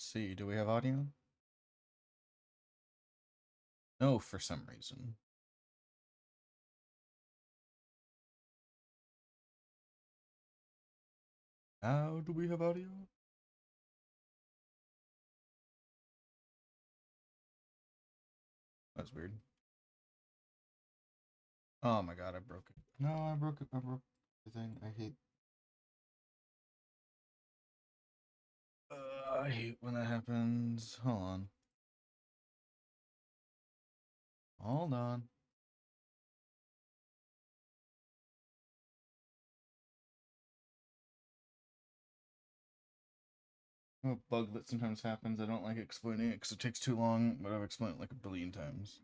Let's see. Do we have audio? No, for some reason. How do we have audio? That's weird. Oh my god, I broke it. No, I broke it. I broke the thing. I hate when that happens. Hold on. Hold on. A bug that sometimes happens. I don't like explaining it because it takes too long, but I've explained it like a billion times.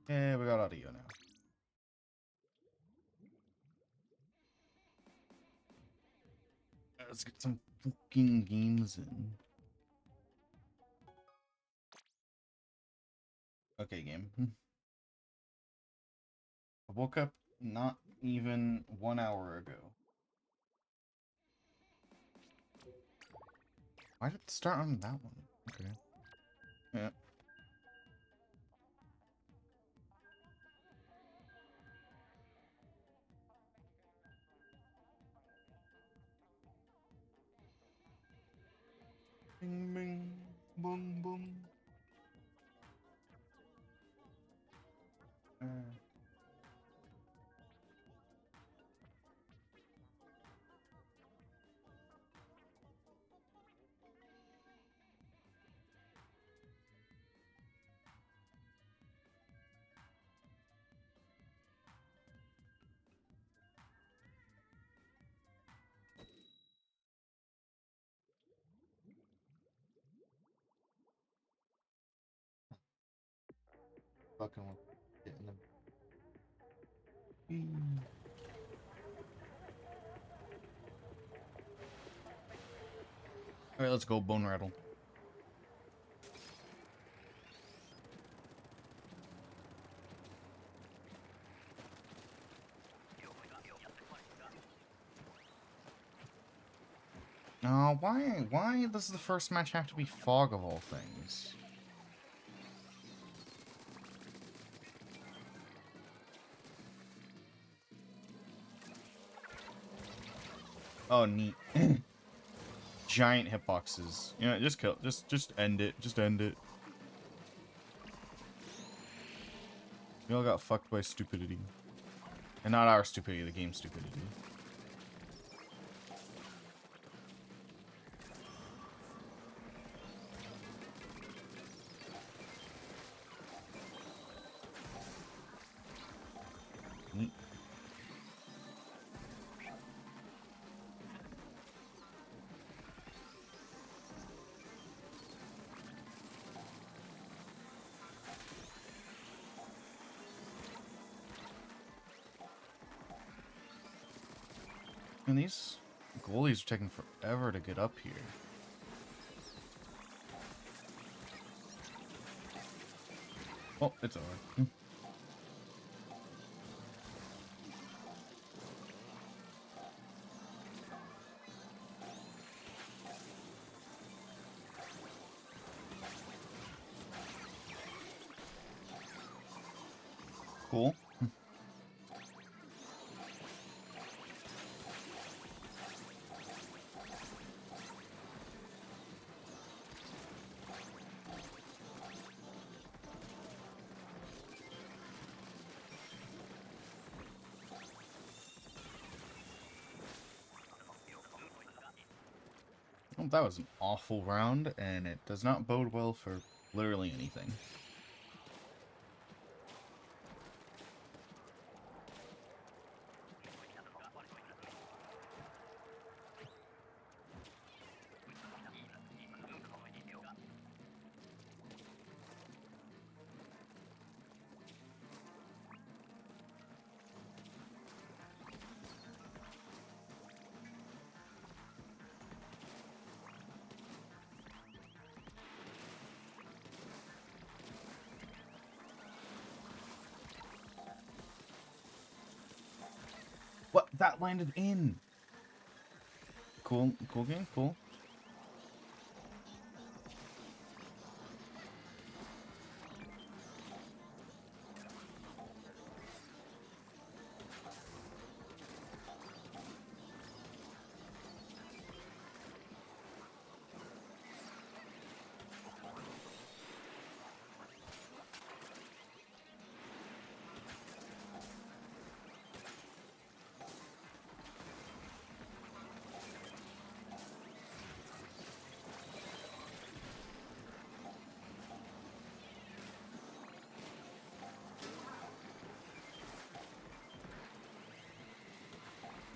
Yeah, we got audio now. Let's get some fucking games in. Okay, game. I woke up not even 1 hour ago. Why did it start on that one? Okay. Yeah. Bing, bing, boom, boom. Fucking getting them. Alright, let's go bone rattle. Why does the first match have to be fog of all things? Oh, neat. Giant hitboxes. You know, just kill. Just end it. Just end it. We all got fucked by stupidity, and not our stupidity, the game's stupidity. Neat. And these goalies are taking forever to get up here. Oh, it's over. Cool. Well, that was an awful round, and it does not bode well for literally anything. What? That landed in. Cool game, cool.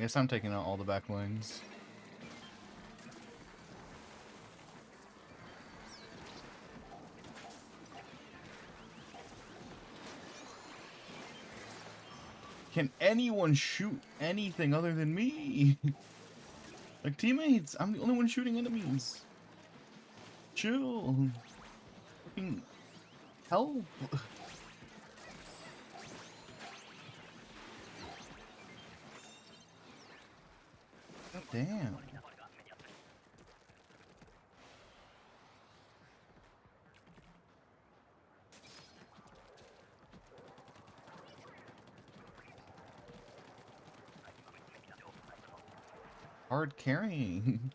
Guess I'm taking out all the back lanes. Can anyone shoot anything other than me? Like, teammates, I'm the only one shooting enemies. Chill. Fucking help. God damn. Hard carrying.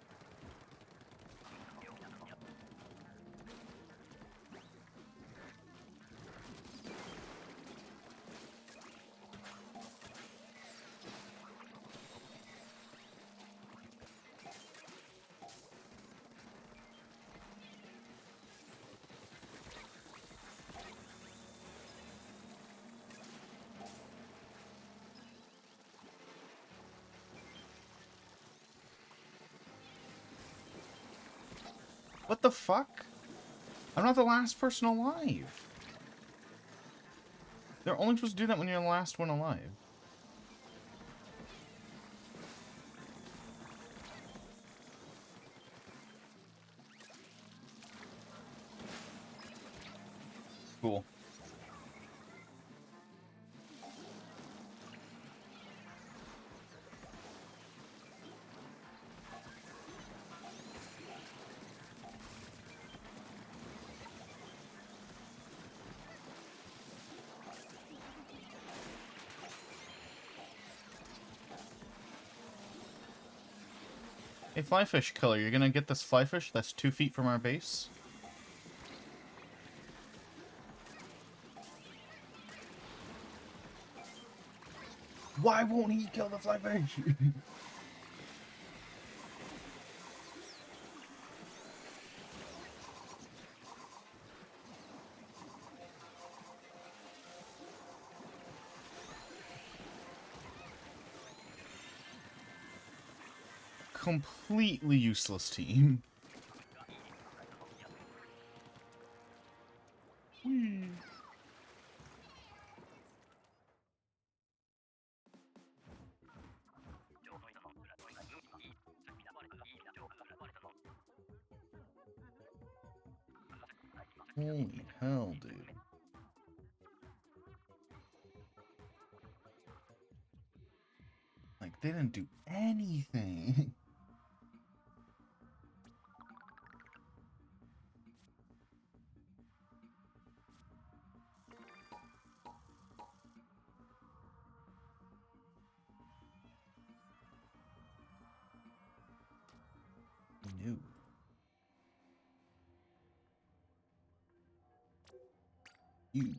What the fuck? I'm not the last person alive. They're only supposed to do that when you're the last one alive. Cool. Hey, flyfish killer, you're gonna get this flyfish that's 2 feet from our base? Why won't he kill the flyfish? Completely useless team. Whee. Holy hell, dude. Like, they didn't do anything. No. You.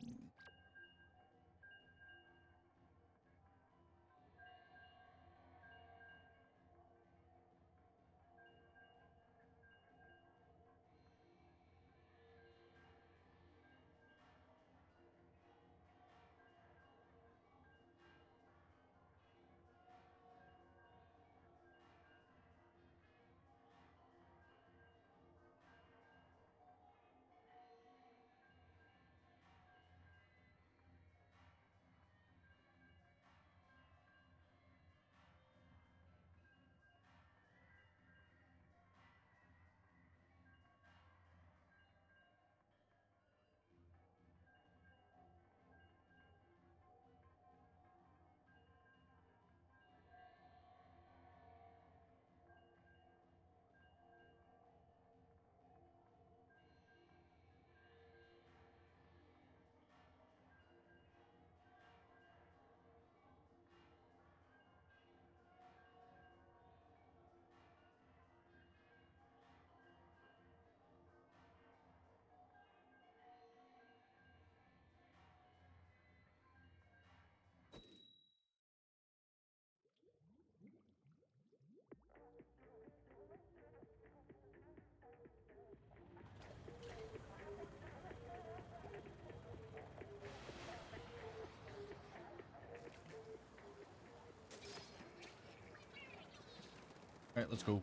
Alright, let's go.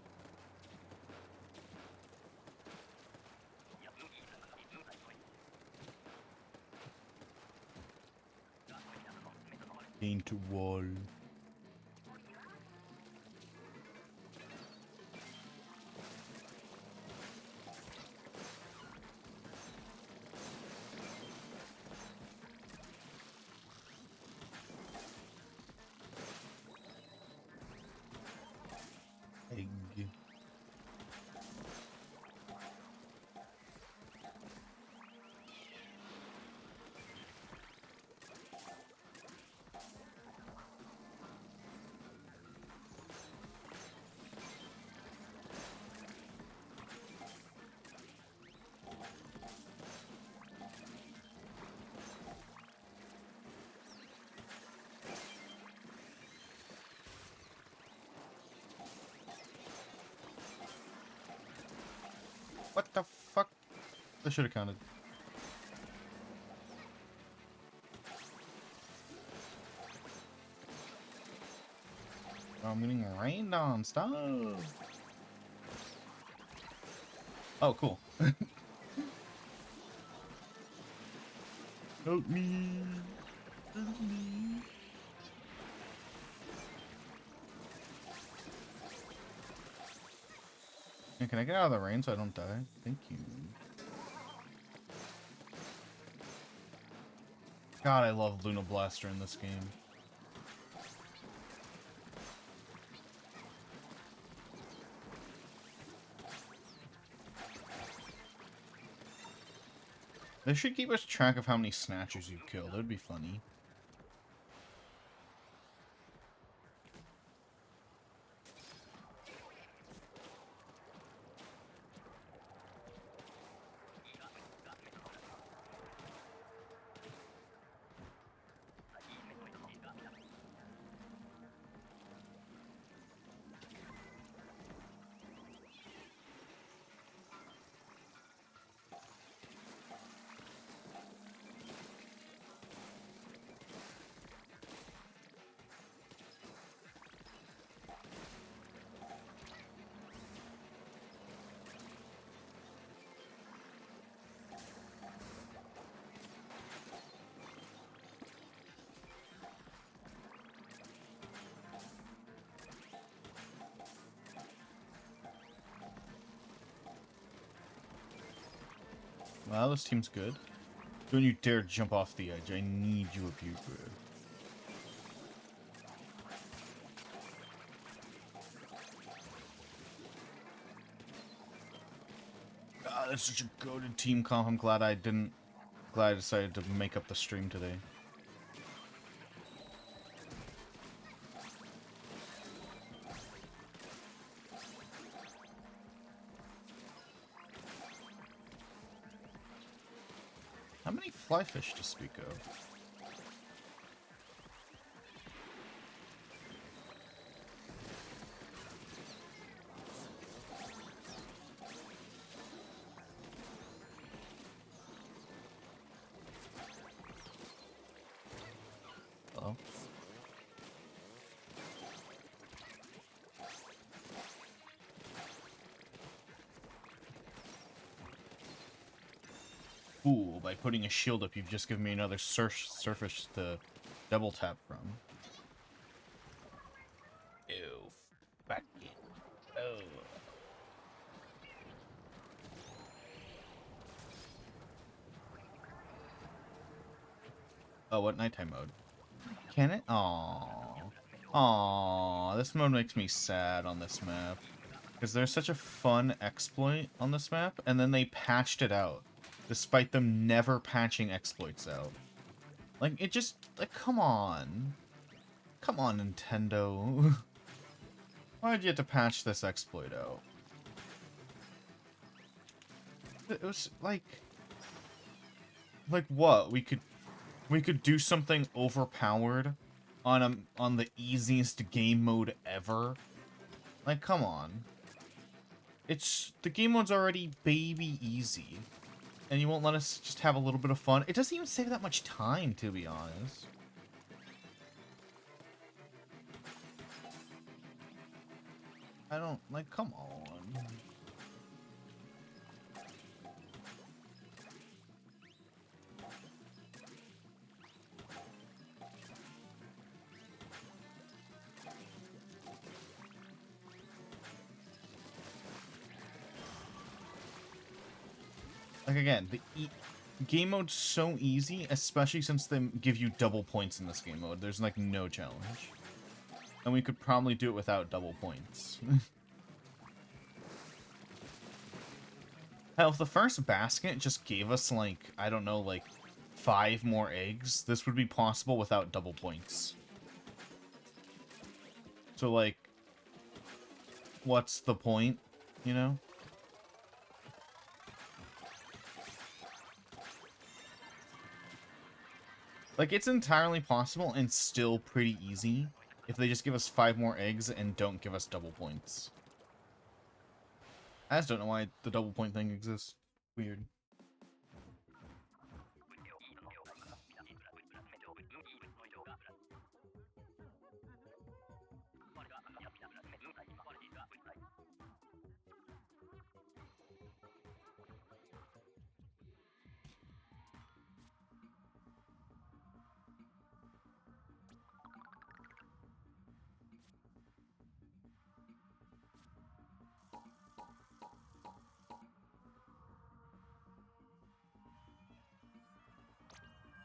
Paint wall. Egg. What the fuck? That should have counted. I'm getting rained on. Stop. Oh, cool. Help me. Help me. Yeah, can I get out of the rain so I don't die? Thank you. God, I love Luna Blaster in this game. They should keep us track of how many snatchers you've killed. That would be funny. Wow, this team's good. Don't you dare jump off the edge. I need you up here, bro. God, that's such a goated team comp. I'm glad I decided to make up the stream today. How many flyfish to speak of? Hello? Ooh, by putting a shield up, you've just given me another surface to double tap from. Ew. Fucking. Oh. Oh, what nighttime mode? Can it? Aww. Aww. This mode makes me sad on this map. Because there's such a fun exploit on this map, and then they patched it out. Despite them never patching exploits out. Like, it just... Like, come on. Come on, Nintendo. Why'd you have to patch this exploit out? It was, like... Like, what? We could do something overpowered on the easiest game mode ever? Like, come on. The game mode's already baby easy. And you won't let us just have a little bit of fun? It doesn't even save that much time, to be honest. I don't, like, come on. Like, again, the game mode's so easy, especially since they give you double points in this game mode. There's, like, no challenge. And we could probably do it without double points. Hell, if the first basket just gave us, like, I don't know, like, 5 more eggs, this would be possible without double points. So, like, what's the point, you know? Like, it's entirely possible and still pretty easy if they just give us 5 more eggs and don't give us double points. I just don't know why the double point thing exists. Weird.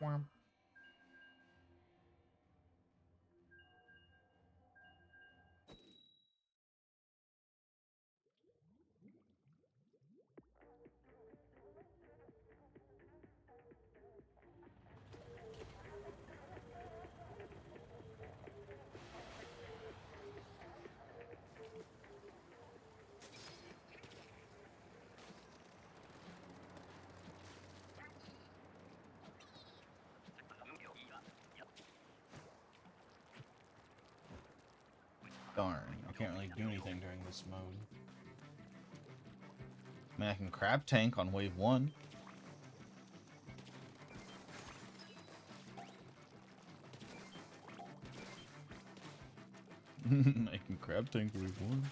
Whomp. Darn, I can't really do anything during this mode. I mean, I can crab tank on wave 1. I can crab tank wave 1.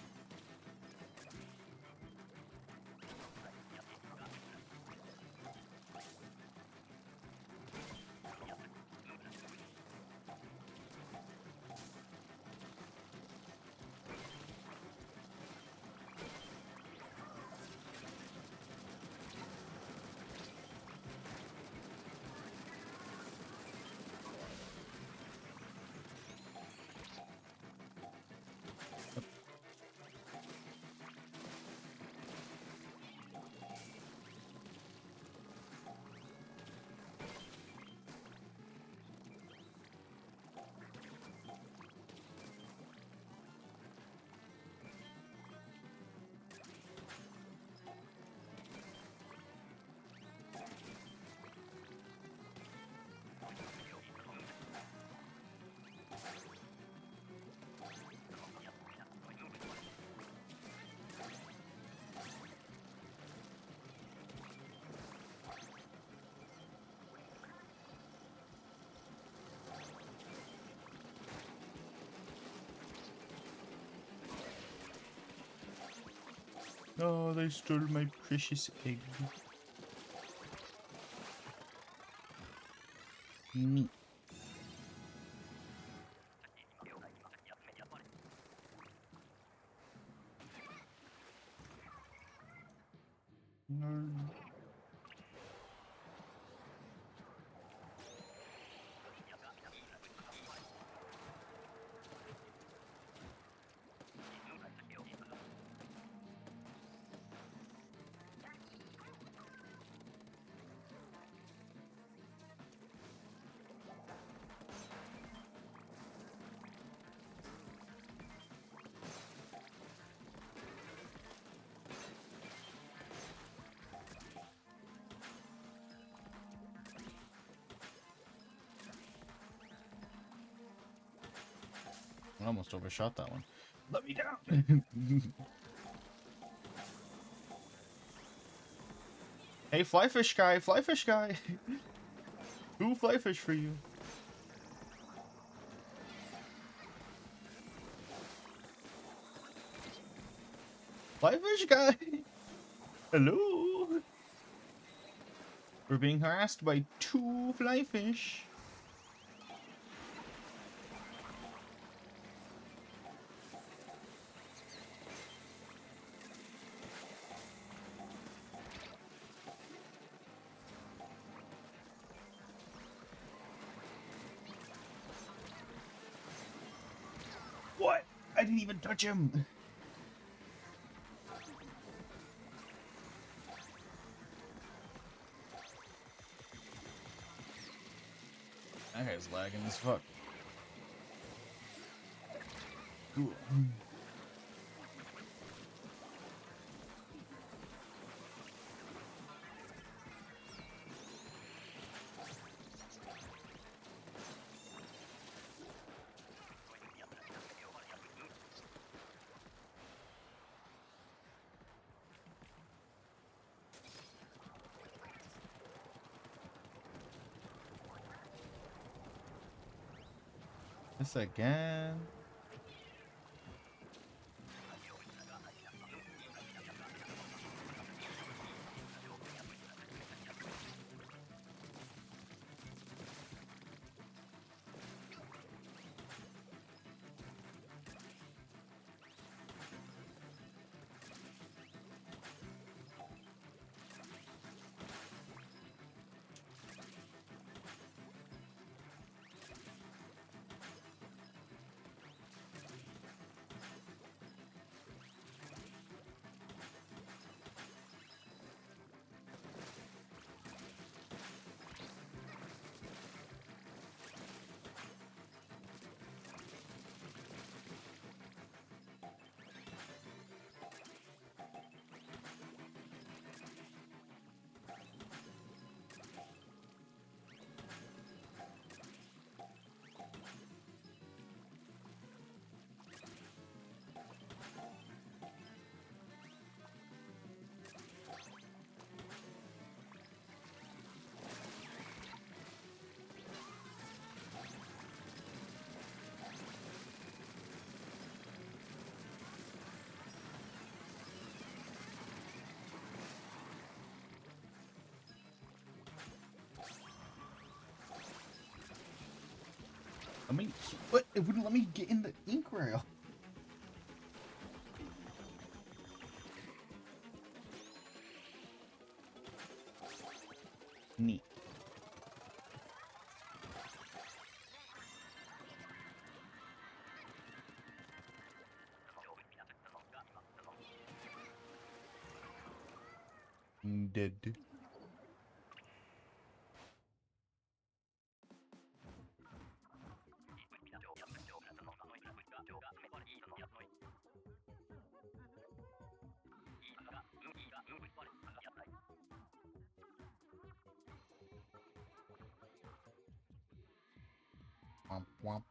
Oh, they stole my precious egg. Neat. Nerd. I almost overshot that one. Let me down. Hey, flyfish guy, flyfish guy. Who flyfish for you? Flyfish guy! Hello! We're being harassed by 2 flyfish. What? I didn't even touch him! That guy's lagging as fuck. Cool. This again. Let me. What? It wouldn't let me get in the ink rail. Neat. Dead. Womp womp.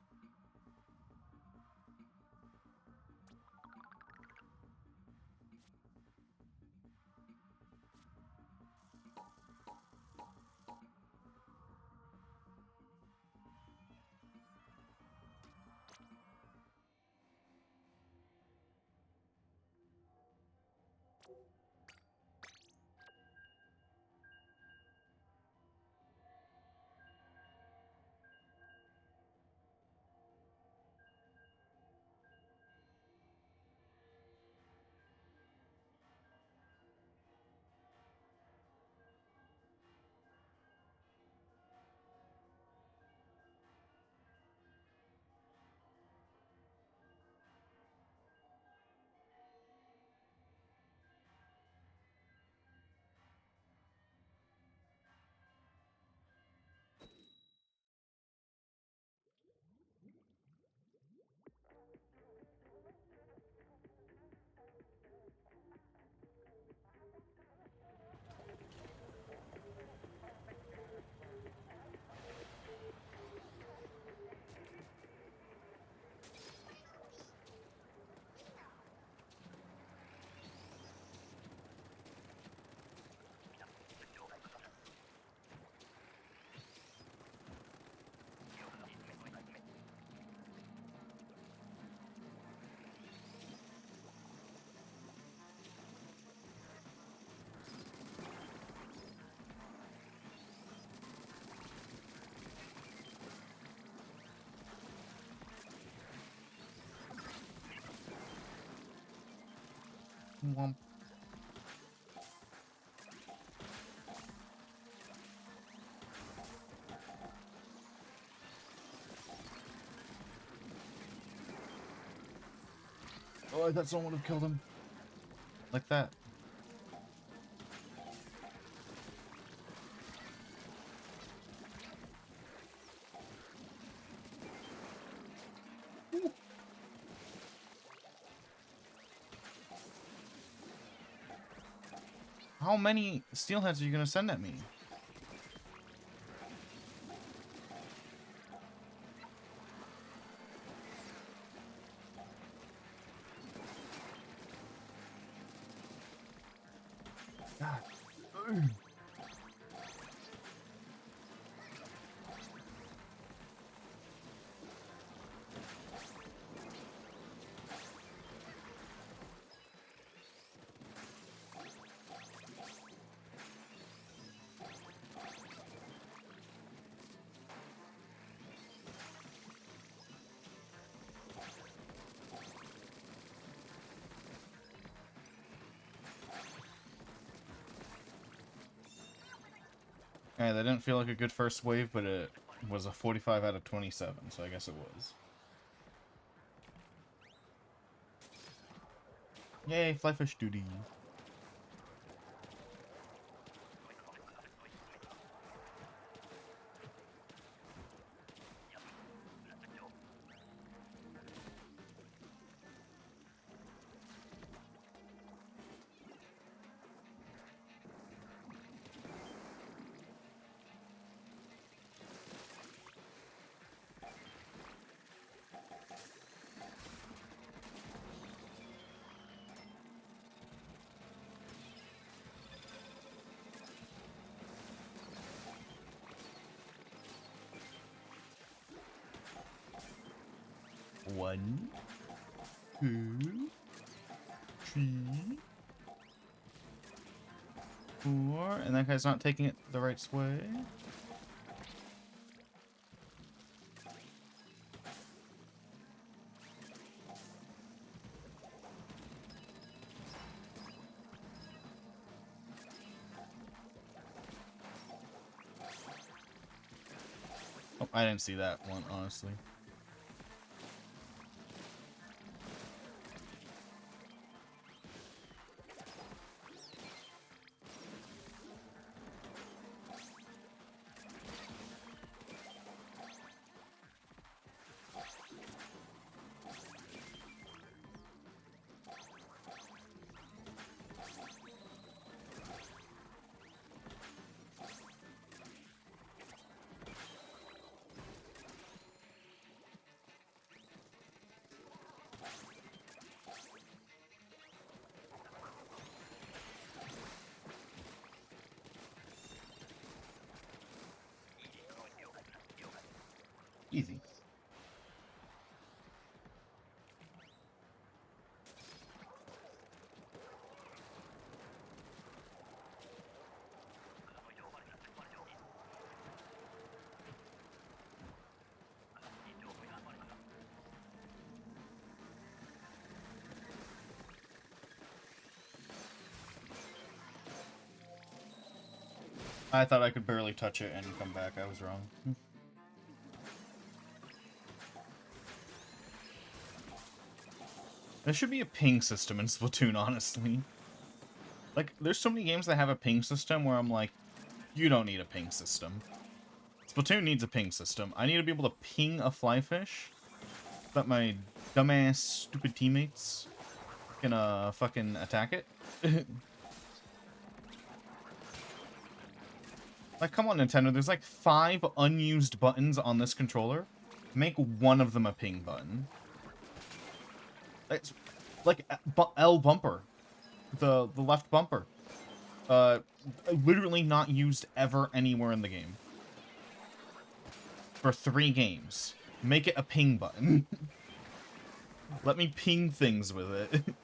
Womp. Oh, I thought someone would have killed him. Like that. Ooh. How many steelheads are you gonna send at me? God. Ugh. Alright, that didn't feel like a good first wave, but it was a 45 out of 27, so I guess it was. Yay, flyfish duty. One, two, three, four, and that guy's not taking it the right way. Oh, I didn't see that one, honestly. Easy. I thought I could barely touch it and come back. I was wrong. There should be a ping system in Splatoon, honestly. Like, there's so many games that have a ping system where I'm like, you don't need a ping system. Splatoon needs a ping system. I need to be able to ping a flyfish so that my dumbass, stupid teammates can, fucking attack it. Like, come on, Nintendo. There's like 5 unused buttons on this controller. Make one of them a ping button. It's like L bumper. The left bumper. Literally not used ever anywhere in the game. For 3 games. Make it a ping button. Let me ping things with it.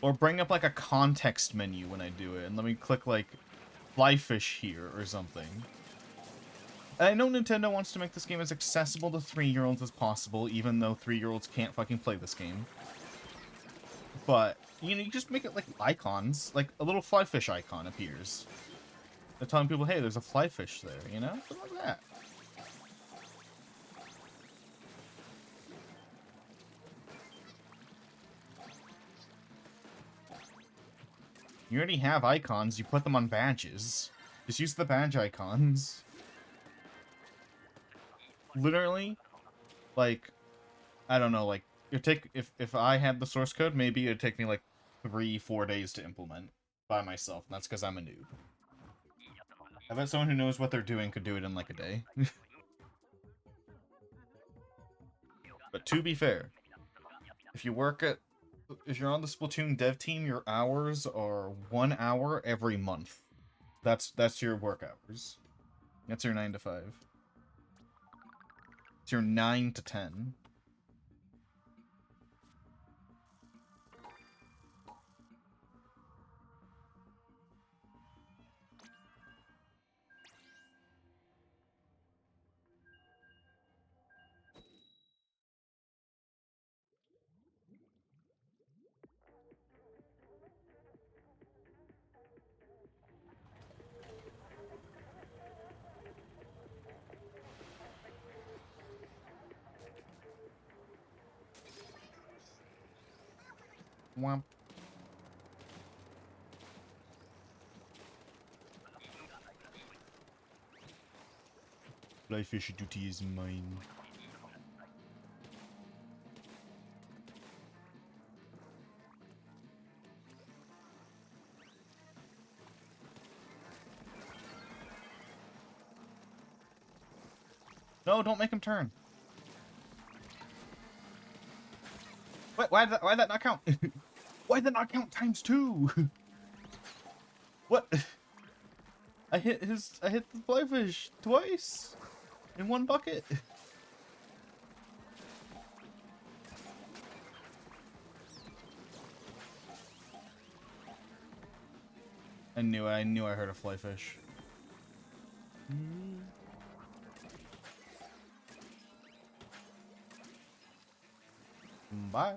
Or bring up like a context menu when I do it, and let me click like flyfish here or something. And I know Nintendo wants to make this game as accessible to 3-year-olds as possible, even though 3-year-olds can't fucking play this game. But, you know, you just make it like icons. Like, a little fly fish icon appears. They're telling people, hey, there's a fly fish there, you know? Something like that. You already have icons, you put them on badges. Just use the badge icons. Literally, like, I don't know, like, if I had the source code, maybe it'd take me like 3-4 days to implement by myself, and that's because I'm a noob. I bet someone who knows what they're doing could do it in like a day. But to be fair, if you're on the Splatoon dev team, your hours are 1 hour every month. That's your work hours. That's your 9 to 5. It's your 9 to 10. Womp. Flyfish duty is mine. No, don't make him turn. Why'd that not count? Why'd that not count ×2? What? I hit the flyfish twice in one bucket. I knew I heard a flyfish. Bye.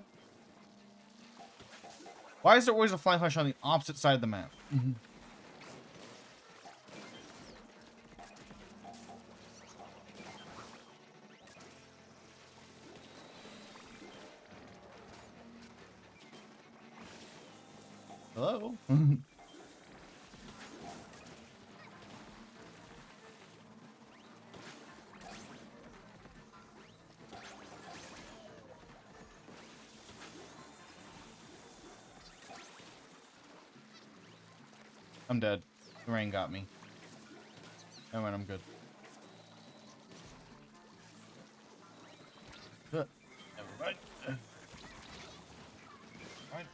Why is there always a flyfish on the opposite side of the map? Hello? I'm dead. The rain got me. Oh, and I'm good. Never mind. Alright.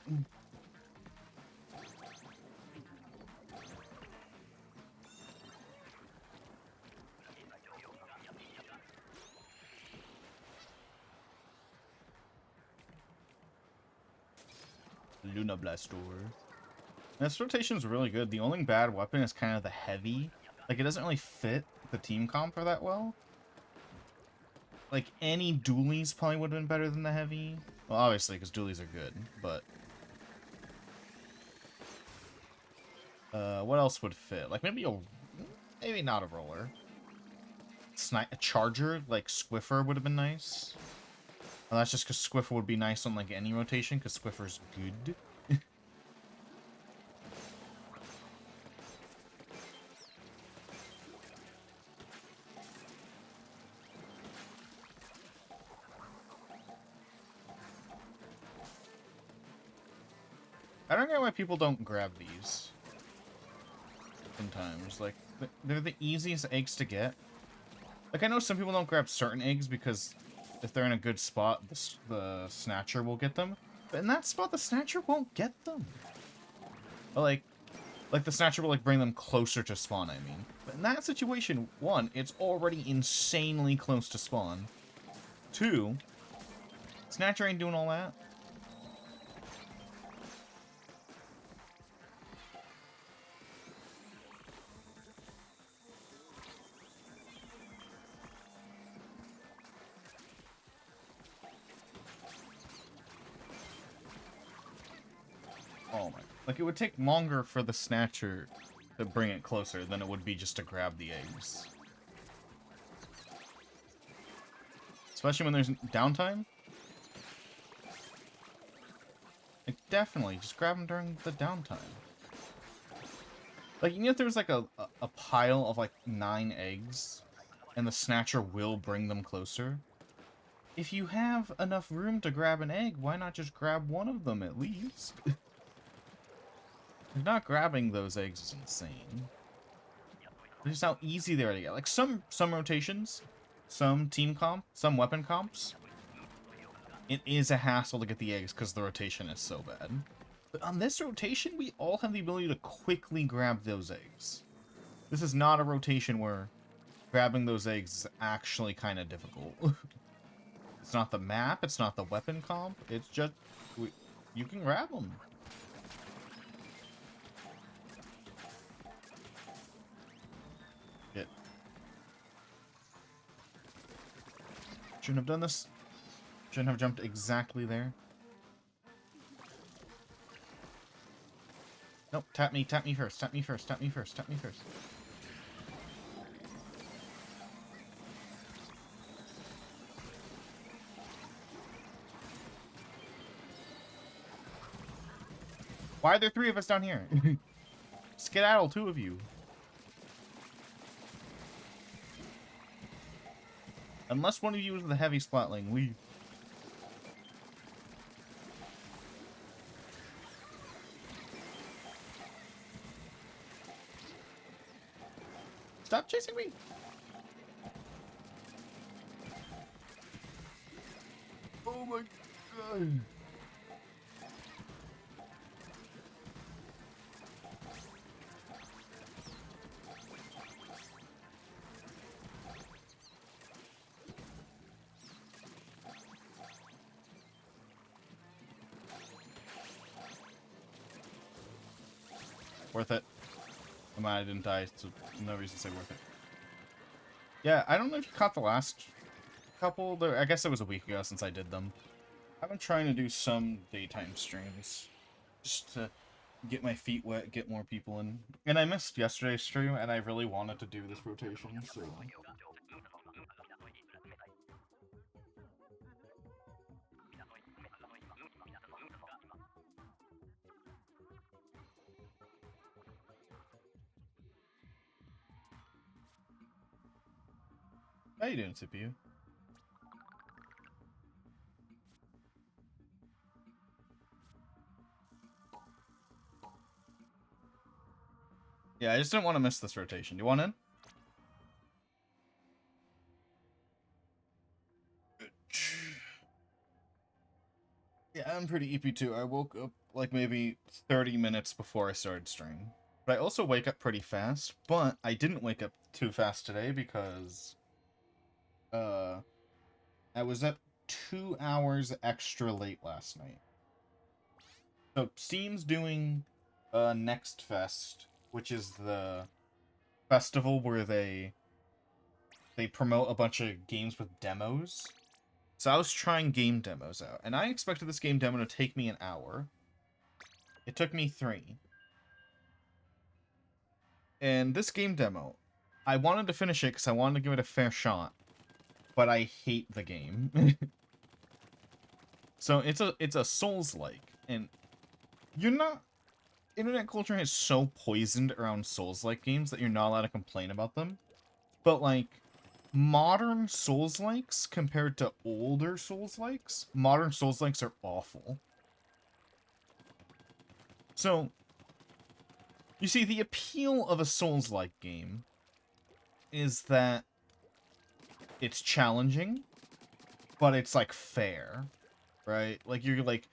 Luna Blastor. This rotation is really good. The only bad weapon is kind of the heavy. Like, it doesn't really fit the team comp for that well. Like, any dualies probably would have been better than the heavy. Well, obviously, because dualies are good, but... what else would fit? Like, maybe not a roller. A charger, like Squiffer, would have been nice. Well, that's just because Squiffer would be nice on, like, any rotation, because Squiffer's good. I don't get why people don't grab these. Sometimes. Like, they're the easiest eggs to get. Like, I know some people don't grab certain eggs because if they're in a good spot, the Snatcher will get them. But in that spot, the Snatcher won't get them. But, like the Snatcher will, like, bring them closer to spawn, I mean. But in that situation, 1, it's already insanely close to spawn. 2, Snatcher ain't doing all that. Oh my. Like, it would take longer for the Snatcher to bring it closer than it would be just to grab the eggs. Especially when there's downtime. Like, definitely, just grab them during the downtime. Like, you know if there's like a pile of like 9 eggs, and the Snatcher will bring them closer? If you have enough room to grab an egg, why not just grab one of them at least? Not grabbing those eggs is insane. Just how easy they are to get. Like some rotations, some team comp, some weapon comps, it is a hassle to get the eggs because the rotation is so bad. But on this rotation, we all have the ability to quickly grab those eggs. This is not a rotation where grabbing those eggs is actually kind of difficult. It's not the map, it's not the weapon comp, it's just, you can grab them. Shit. Shouldn't have done this. Shouldn't have jumped exactly there. Nope, tap me first, tap me first, tap me first, tap me first. Why are there 3 of us down here? Skedaddle, 2 of you. Unless one of you is the heavy splatling, leave. Stop chasing me! Oh my god. Worth it. I didn't die, so no reason to say worth it. Yeah, I don't know if you caught the last couple. I guess it was a week ago since I did them. I've been trying to do some daytime streams. Just to get my feet wet, get more people in. And I missed yesterday's stream, and I really wanted to do this rotation, so... How you doing, CPU? Yeah, I just didn't want to miss this rotation. Do you want in? Yeah, I'm pretty Eepy too. I woke up like maybe 30 minutes before I started stream. But I also wake up pretty fast, but I didn't wake up too fast today because I was up 2 hours extra late last night. So Steam's doing Next Fest, which is the festival where they promote a bunch of games with demos. So I was trying game demos out, and I expected this game demo to take me an hour. It took me 3. And this game demo, I wanted to finish it because I wanted to give it a fair shot, but I hate the game. So it's a Souls-like, and you're not... Internet culture is so poisoned around Souls-like games that you're not allowed to complain about them. But, like, modern Souls-likes compared to older Souls-likes, modern Souls-likes are awful. So, you see, the appeal of a Souls-like game is that it's challenging, but it's, like, fair, right? Like, you're like,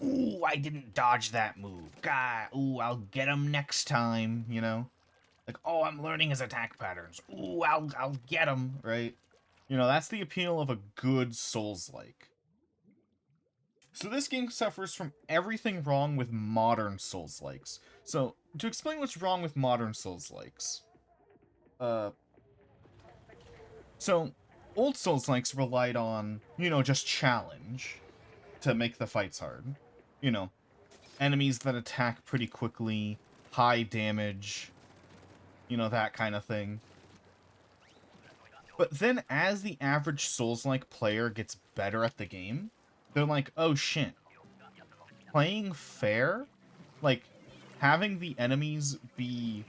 ooh, I didn't dodge that move. God, ooh, I'll get him next time, you know? Like, oh, I'm learning his attack patterns. Ooh, I'll get him, right? You know, that's the appeal of a good Souls-like. So this game suffers from everything wrong with modern Souls-likes. So, to explain what's wrong with modern Souls-likes, so, old Souls-likes relied on, you know, just challenge to make the fights hard. You know, enemies that attack pretty quickly, high damage, you know, that kind of thing. But then as the average Souls-like player gets better at the game, they're like, oh shit, playing fair, like, having the enemies be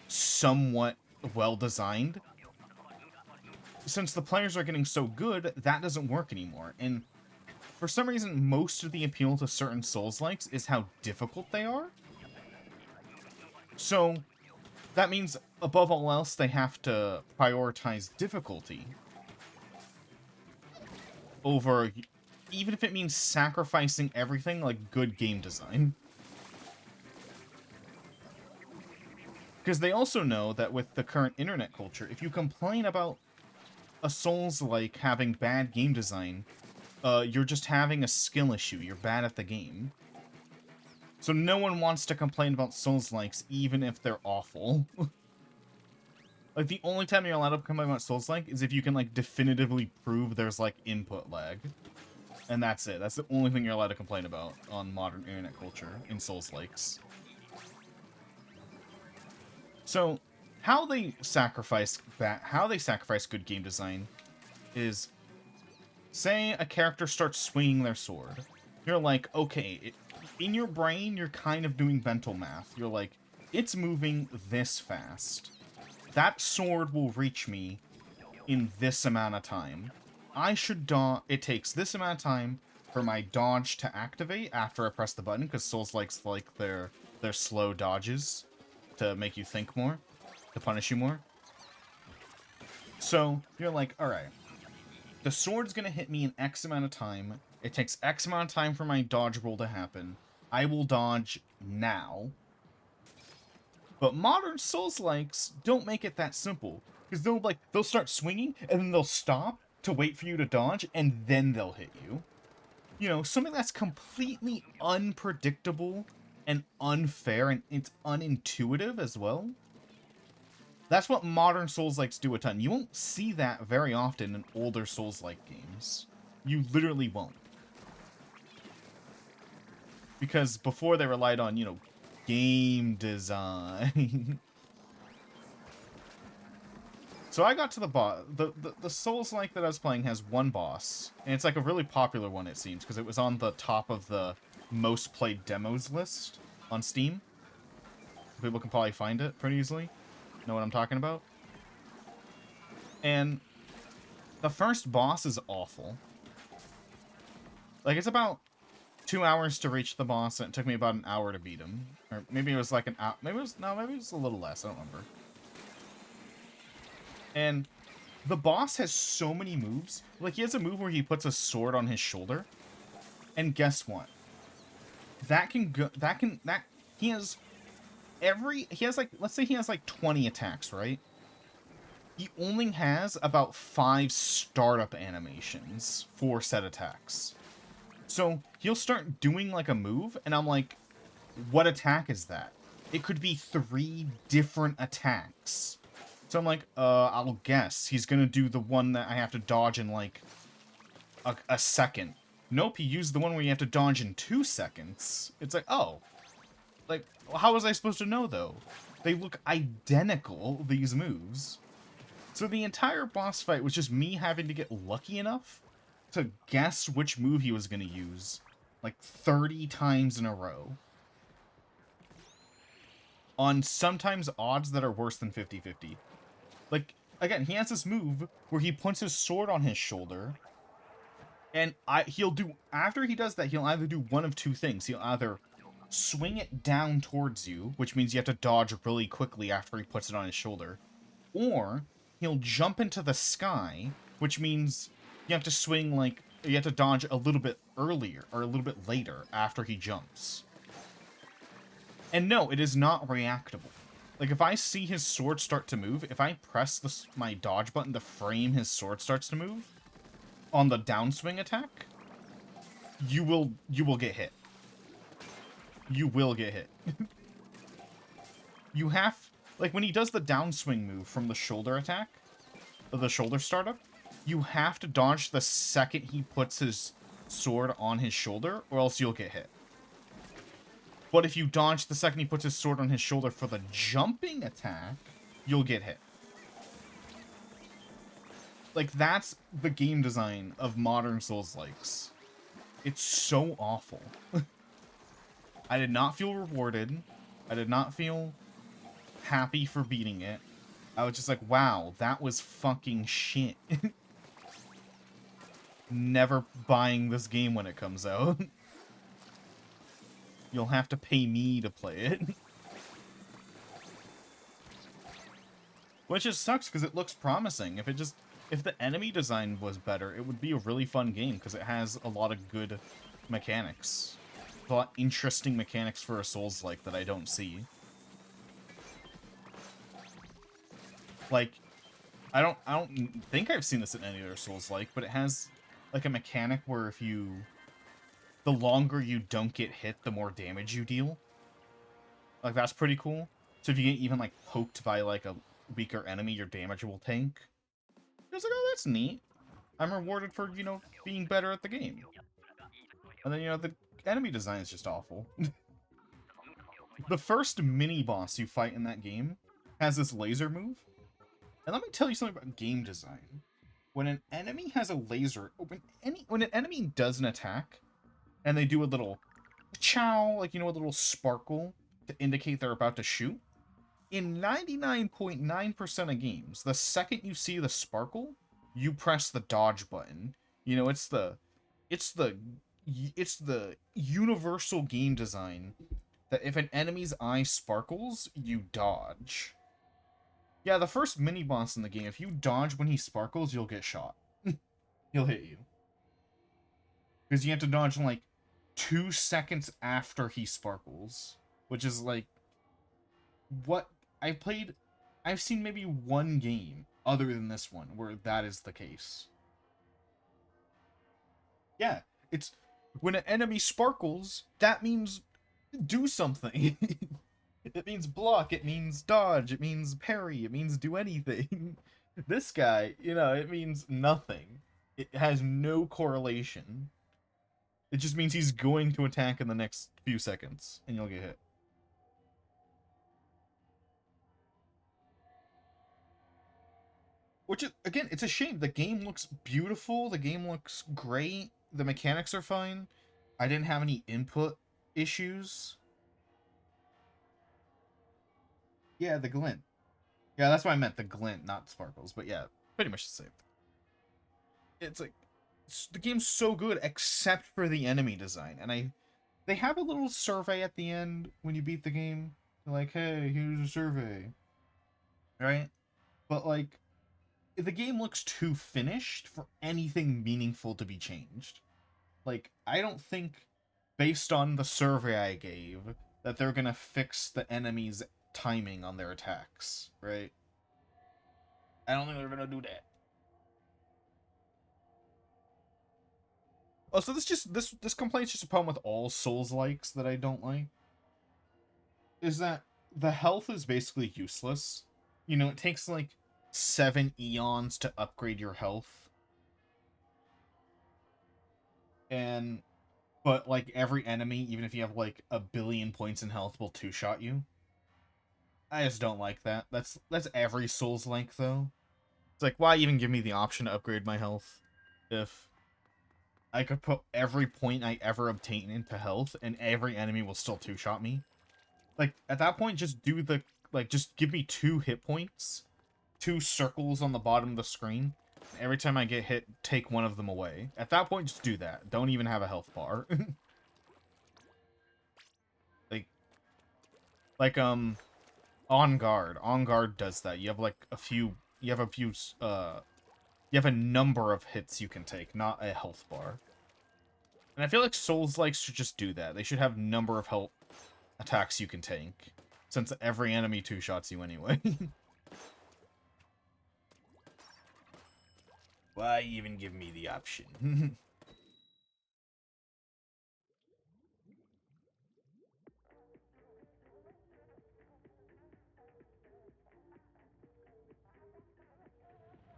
somewhat well-designed, since the players are getting so good, that doesn't work anymore. And for some reason, most of the appeal to certain Souls-likes is how difficult they are. So that means, above all else, they have to prioritize difficulty over, even if it means sacrificing everything, like good game design. Because they also know that with the current internet culture, if you complain about a Souls-like having bad game design, you're just having a skill issue. You're bad at the game. So no one wants to complain about Souls-likes, even if they're awful. Like, the only time you're allowed to complain about Souls-like is if you can, like, definitively prove there's, like, input lag. And that's it. That's the only thing you're allowed to complain about on modern internet culture in Souls-likes. So, how they sacrifice good game design is, say a character starts swinging their sword. You're like, okay, in your brain, you're kind of doing mental math. You're like, it's moving this fast. That sword will reach me in this amount of time. It takes this amount of time for my dodge to activate after I press the button, because Souls likes their slow dodges to make you think more, to punish you more. So you're like, alright, the sword's gonna hit me in X amount of time. It takes X amount of time for my dodge roll to happen. I will dodge now. But modern Souls-likes don't make it that simple. Because they'll start swinging, and then they'll stop to wait for you to dodge, and then they'll hit you. You know, something that's completely unpredictable and unfair, and it's unintuitive as well. That's what modern Souls-likes do a ton. You won't see that very often in older Souls-like games. You literally won't. Because before they relied on, you know, game design. So I got to the boss. The Souls-like that I was playing has one boss. And it's like a really popular one, it seems, because it was on the top of the most played demos list on Steam. People can probably find it pretty easily. Know what I'm talking about? And the first boss is awful. Like, it's about 2 hours to reach the boss, and it took me about an hour to beat him. Or maybe it was like an hour. Maybe it was a little less. I don't remember. And the boss has so many moves. Like, he has a move where he puts a sword on his shoulder. And guess what? He has like, let's say he has like 20 attacks, right? He only has about 5 startup animations for set attacks. So he'll start doing like a move, and I'm like, what attack is that? It could be 3 different attacks. So I'm like, I'll guess he's gonna do the one that I have to dodge in like a second. Nope, he used the one where you have to dodge in 2 seconds. It's like, oh. Like, how was I supposed to know, though? They look identical, these moves. So the entire boss fight was just me having to get lucky enough to guess which move he was going to use, like 30 times in a row. On sometimes odds that are worse than 50-50. Like, again, he has this move where he puts his sword on his shoulder, and after he does that, he'll either do one of 2 things. He'll either swing it down towards you, which means you have to dodge really quickly after he puts it on his shoulder, or he'll jump into the sky, which means you have to swing, like, you have to dodge a little bit earlier, or a little bit later after he jumps. And no, it is not reactable. Like, if I see his sword start to move, if I press my dodge button to frame his sword starts to move, on the downswing attack, you will get hit. You will get hit. You have, like, when he does the downswing move from the shoulder attack, or the shoulder startup, you have to dodge the second he puts his sword on his shoulder, or else you'll get hit. But if you dodge the second he puts his sword on his shoulder for the jumping attack, you'll get hit. Like, that's the game design of modern Souls-likes. It's so awful. I did not feel rewarded. I did not feel happy for beating it. I was just like, wow, that was fucking shit. Never buying this game when it comes out. You'll have to pay me to play it. Which just sucks because it looks promising. If the enemy design was better, it would be a really fun game because it has a lot of good mechanics. A lot of interesting mechanics for a Souls-like that I don't see. Like, I don't think I've seen this in any other Souls-like, but it has like a mechanic where the longer you don't get hit, the more damage you deal. Like, that's pretty cool. So if you get even like poked by like a weaker enemy, your damage will tank. I was like, oh, that's neat. I'm rewarded for, being better at the game. And then, the enemy design is just awful. The first mini-boss you fight in that game has this laser move. And let me tell you something about game design. When an enemy has a laser, when an enemy does an attack, and they do a little chow, like, a little sparkle to indicate they're about to shoot, in 99.9% of games, the second you see the sparkle, you press the dodge button. It's the universal game design that if an enemy's eye sparkles, you dodge. Yeah, the first mini-boss in the game, if you dodge when he sparkles, you'll get shot. He'll hit you. Because you have to dodge in, like, 2 seconds after he sparkles. Which is, like, what... I've seen maybe one game, other than this one, where that is the case. Yeah, it's... When an enemy sparkles, that means do something. It means block, it means dodge, it means parry, it means do anything. This guy, it means nothing. It has no correlation. It just means he's going to attack in the next few seconds, and you'll get hit. Which is, again, it's a shame. The game looks beautiful, the game looks great, the mechanics are fine. I didn't have any input issues. Yeah, the glint. Yeah, that's what I meant, the glint, not sparkles. But yeah, pretty much the same. It's like, the game's so good except for the enemy design. And they have a little survey at the end when you beat the game. They're like, hey, here's a survey. Right? But like, the game looks too finished for anything meaningful to be changed. Like, I don't think, based on the survey I gave, that they're gonna fix the enemy's timing on their attacks, right? I don't think they're gonna do that. Oh, so this complaint's just a problem with all Souls-likes that I don't like. Is that the health is basically useless. It takes like 7 eons to upgrade your health. But like every enemy, even if you have like 1,000,000,000 points in health, will two-shot you. I just don't like that. That's every Souls-like though. It's like, why even give me the option to upgrade my health if I could put every point I ever obtain into health and every enemy will still two-shot me? Like, at that point, just just give me 2 hit points, 2 circles on the bottom of the screen. Every time I get hit, take one of them away. At that point, just do that. Don't even have a health bar. like, On Guard. On Guard does that. You have, like, you have a number of hits you can take, not a health bar. And I feel like Souls-likes should just do that. They should have number of health attacks you can take, since every enemy two-shots you anyway. Why even give me the option?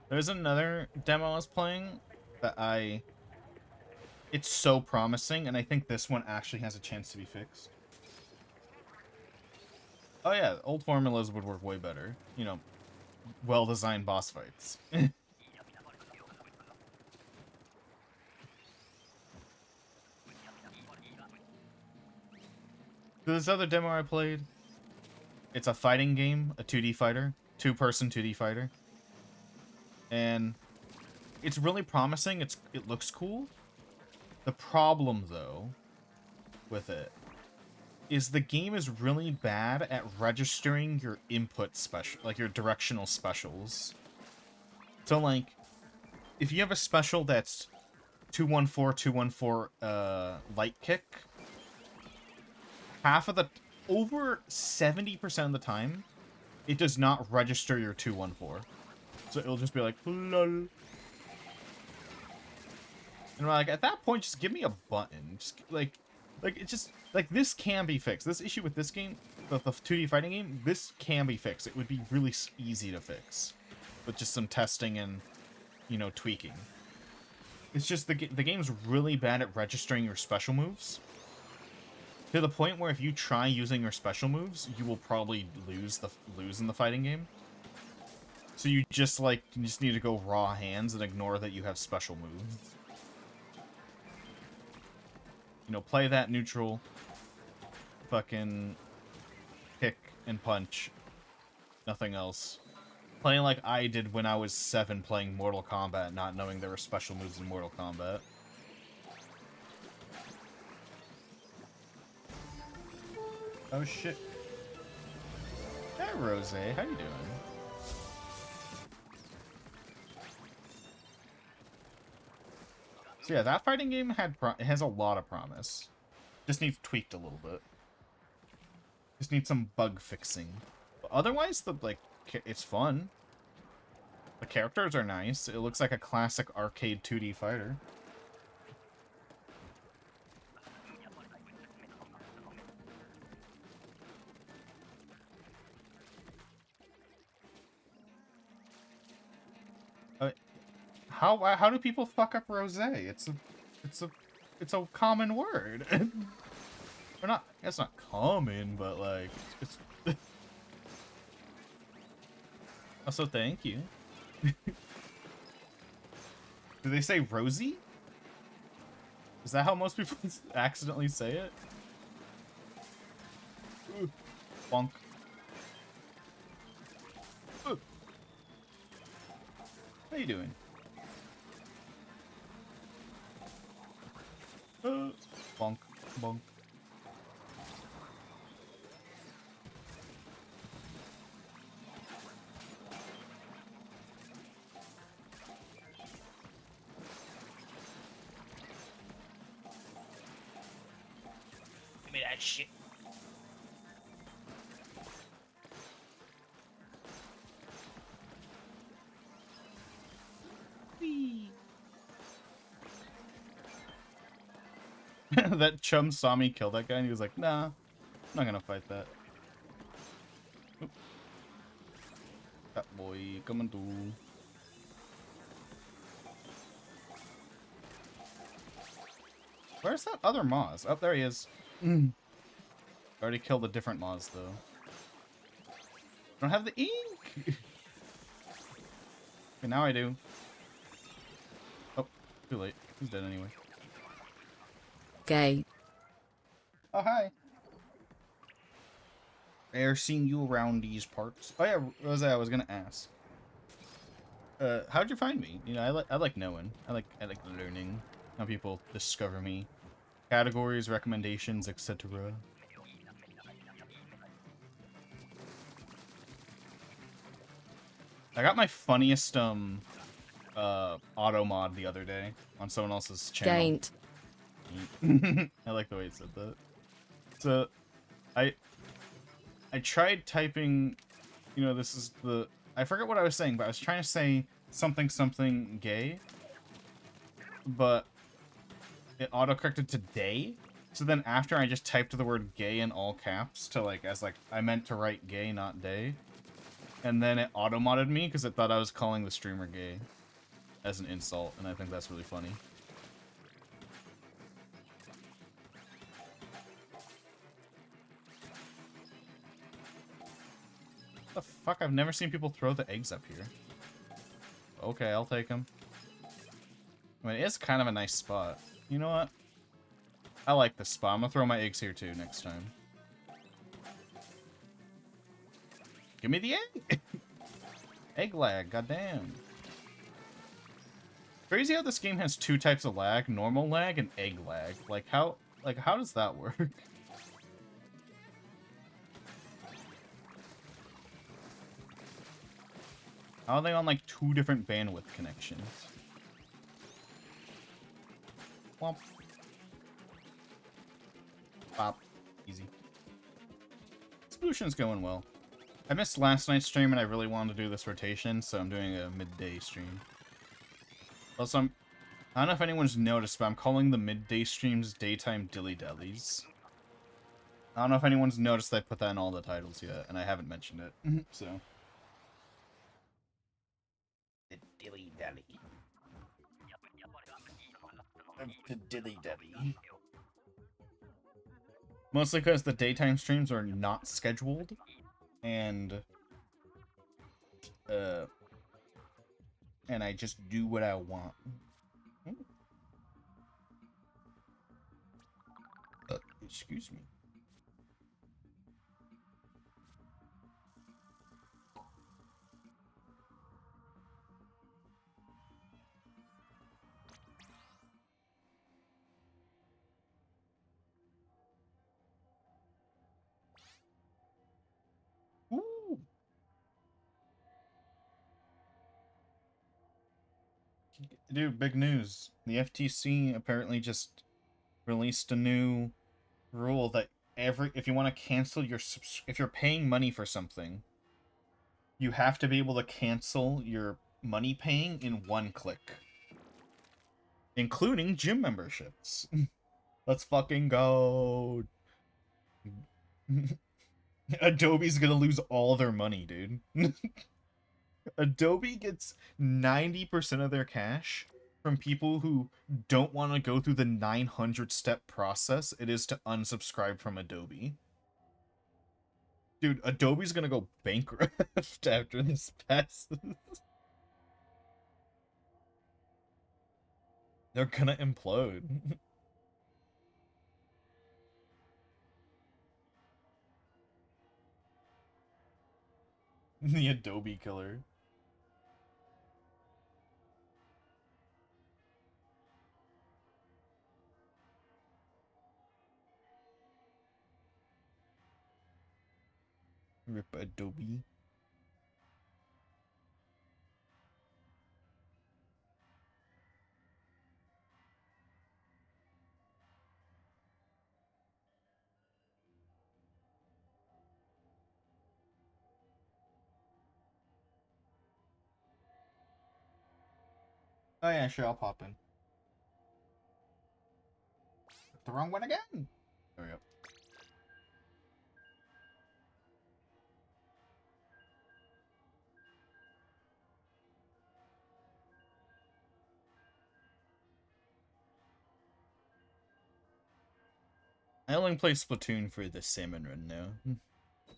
There's another demo I was playing that it's so promising, and I think this one actually has a chance to be fixed. Oh yeah, old formulas would work way better. You know, well-designed boss fights. This other demo I played, it's a fighting game, a 2D fighter, two-person 2D fighter. And it's really promising, it looks cool. The problem, though, with it, is the game is really bad at registering your input special, like your directional specials. So, like, if you have a special that's 214, 214, light kick, over 70% of the time, it does not register your 214. So it'll just be like, lol. And we're like, at that point, just give me a button. Just, it's just, like, this can be fixed. This issue with this game, the 2D fighting game, this can be fixed. It would be really easy to fix. With just some testing and, you know, tweaking. It's just the game's really bad at registering your special moves. To the point where if you try using your special moves, you will probably lose in the fighting game. So you just need to go raw hands and ignore that you have special moves. You know, play that neutral, fucking kick and punch. Nothing else. Playing like I did when I was 7 playing Mortal Kombat, not knowing there were special moves in Mortal Kombat. Oh shit. Hey Rose, how you doing? So yeah, that fighting game has a lot of promise. Just needs tweaked a little bit. Just needs some bug fixing. But otherwise, it's fun. The characters are nice. It looks like a classic arcade 2D fighter. How do people fuck up rosé? It's a common word. Or not, it's not common, but like it's also thank you. Do they say Rosie? Is that how most people accidentally say it? Ooh. Bonk. Ooh. How you doing? Bonk, bonk. Give me that shit. Whee. That chum saw me kill that guy and he was like, nah, I'm not gonna fight that. Oop. That boy, coming through. Where's that other Moz? Oh, there he is. Already killed a different Moz, though. I don't have the ink! Okay, now I do. Oh, too late. He's dead anyway. Gay. Oh, hi. I've seen you around these parts. Oh, yeah, Rose, I was gonna ask. How'd you find me? You know, I like knowing. I like learning how people discover me. Categories, recommendations, etc. I got my funniest auto mod the other day on someone else's channel. Gained. I like the way it said that. So I tried typing, you know, this is the, I forget what I was saying, but I was trying to say something something gay, but it auto-corrected to day. So then after I just typed the word gay in all caps to I meant to write gay, not day. And then it auto-modded me because it thought I was calling the streamer gay as an insult, and I think that's really funny. the fuck? I've never seen people throw the eggs up here. Okay, I'll take them. I mean, it's kind of a nice spot. You know what? I like this spot. I'm gonna throw my eggs here too next time. Give me the egg! Egg lag, goddamn. Crazy how this game has two types of lag, normal lag and egg lag. How does that work? How are they on like two different bandwidth connections? Womp. Pop. Easy. Splution's going well. I missed last night's stream and I really wanted to do this rotation, so I'm doing a midday stream. Also, I don't know if anyone's noticed, but I'm calling the midday streams daytime Dillydallys. I don't know if anyone's noticed I put that in all the titles yet, and I haven't mentioned it, so. The Dillydally. The Dillydally. Mostly because the daytime streams are not scheduled, and I just do what I want. Excuse me. Ooh. Dude, big news. The FTC apparently just released a new rule that if you want to cancel your if you're paying money for something, you have to be able to cancel your money paying in one click, including gym memberships. Let's fucking go. Adobe's gonna lose all their money, dude. Adobe gets 90% of their cash from people who don't want to go through the 900-step process it is to unsubscribe from Adobe. Dude, Adobe's gonna go bankrupt after this passes. They're gonna implode. The Adobe killer. Rip Adobe. Oh yeah, sure, I'll pop in. The wrong one again! There we go. I only play Splatoon for the Salmon run now.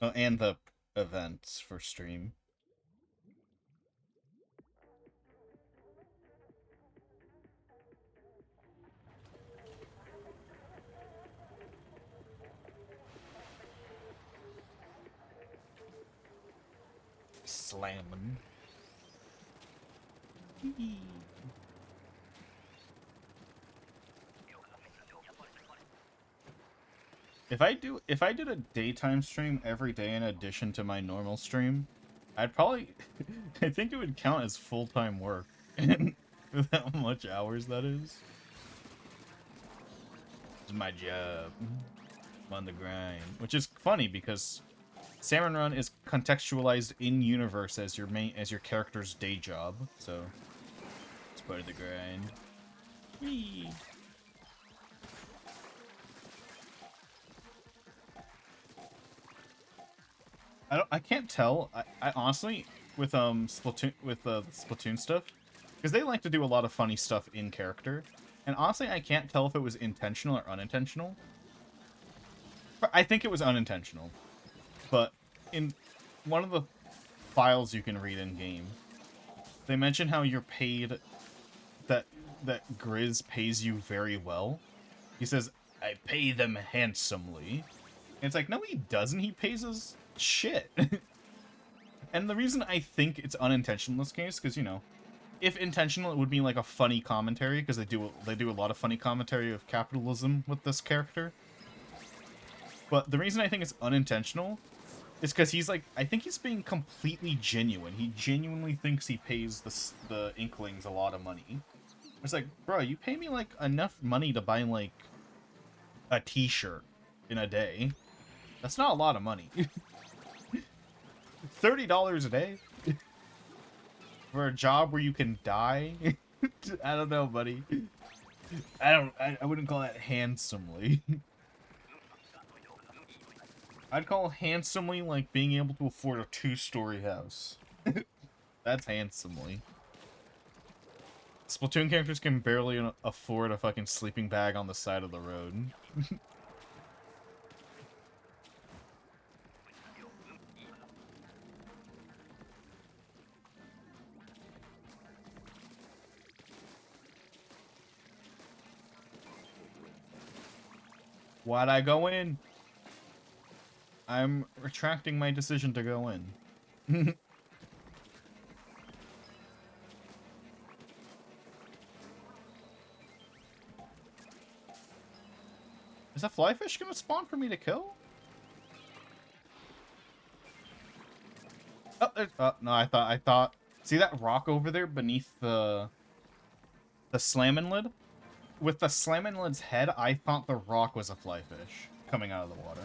Oh, and the events for stream. Salmon. If I did a daytime stream every day in addition to my normal stream, I'd probably I think it would count as full-time work. With how much hours that is. It's my job. I'm on the grind. Which is funny because Salmon Run is contextualized in universe as your character's day job, so it's part of the grind. Whee! I can't tell. I honestly with Splatoon stuff, because they like to do a lot of funny stuff in character, and honestly I can't tell if it was intentional or unintentional. But I think it was unintentional. But in one of the files you can read in game. They mention how you're paid, that Grizz pays you very well. He says, I pay them handsomely. And it's like, no, he doesn't. He pays us shit. And the reason I think it's unintentional in this case, because, you know, if intentional, it would be like a funny commentary, because they do a lot of funny commentary of capitalism with this character. But the reason I think it's unintentional is because he's like, I think he's being completely genuine. He genuinely thinks he pays the Inklings a lot of money. It's like, bro, you pay me like enough money to buy like a t-shirt in a day. That's not a lot of money. $30 a day for a job where you can die. I don't know, buddy. I wouldn't call that handsomely. I'd call handsomely like being able to afford a 2-story house. That's handsomely. Splatoon characters can barely afford a fucking sleeping bag on the side of the road. Why'd I go in? I'm retracting my decision to go in. Is a flyfish gonna spawn for me to kill? Oh, there's, no, I thought. See that rock over there beneath the Salmon lid? With the Salmon lid's head, I thought the rock was a flyfish coming out of the water.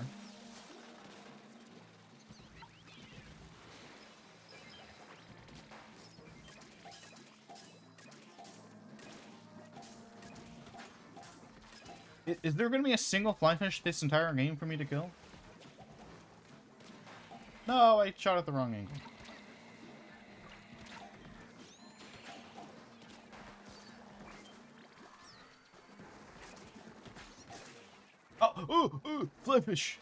Is there going to be a single flyfish this entire game for me to kill? No, I shot at the wrong angle. Oh, ooh, flyfish!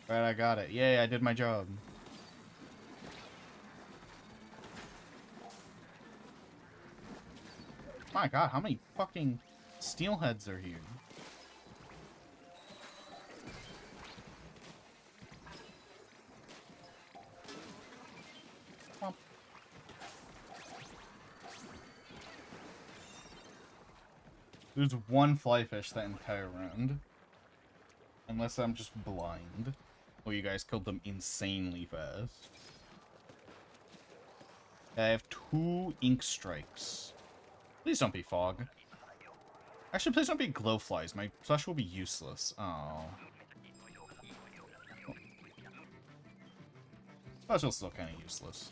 Right, I got it. Yay, I did my job. My god, how many fucking steelheads are here? Well, there's one flyfish that entire round. Unless I'm just blind. Oh, you guys killed them insanely fast. I have 2 ink strikes. Please don't be fog. Actually, please don't be glowflies. My flesh will be useless. Oh. Flesh is still kind of useless.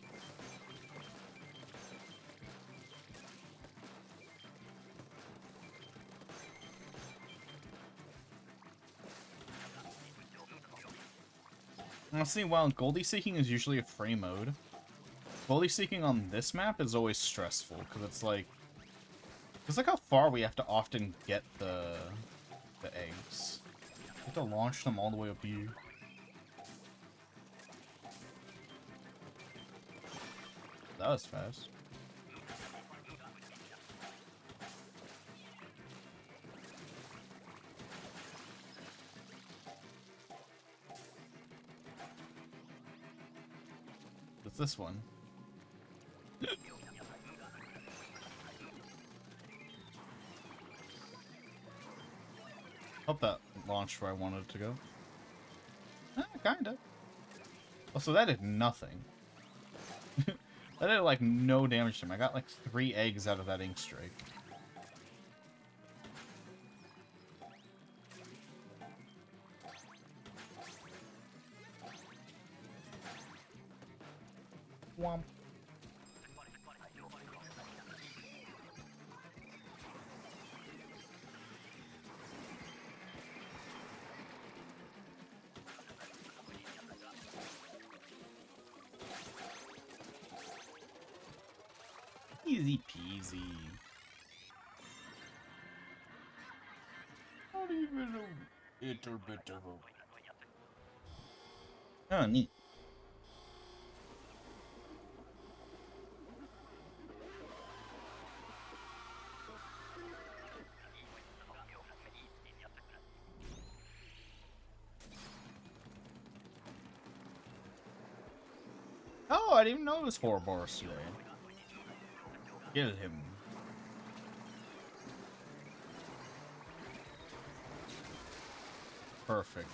Honestly, while Goldie Seeking is usually a frame mode, Goldie Seeking on this map is always stressful, because it's like how far we have to often get the eggs. We have to launch them all the way up here. That was fast. What's this one? Hope that launched where I wanted it to go. Kinda. Oh, so that did nothing. That did, like, no damage to him. I got, like, 3 eggs out of that ink strike. Womp. Easy peasy. Not even a bit of a... Oh, neat. Oh, I didn't even know it was 4 bars today. Kill him. Perfect.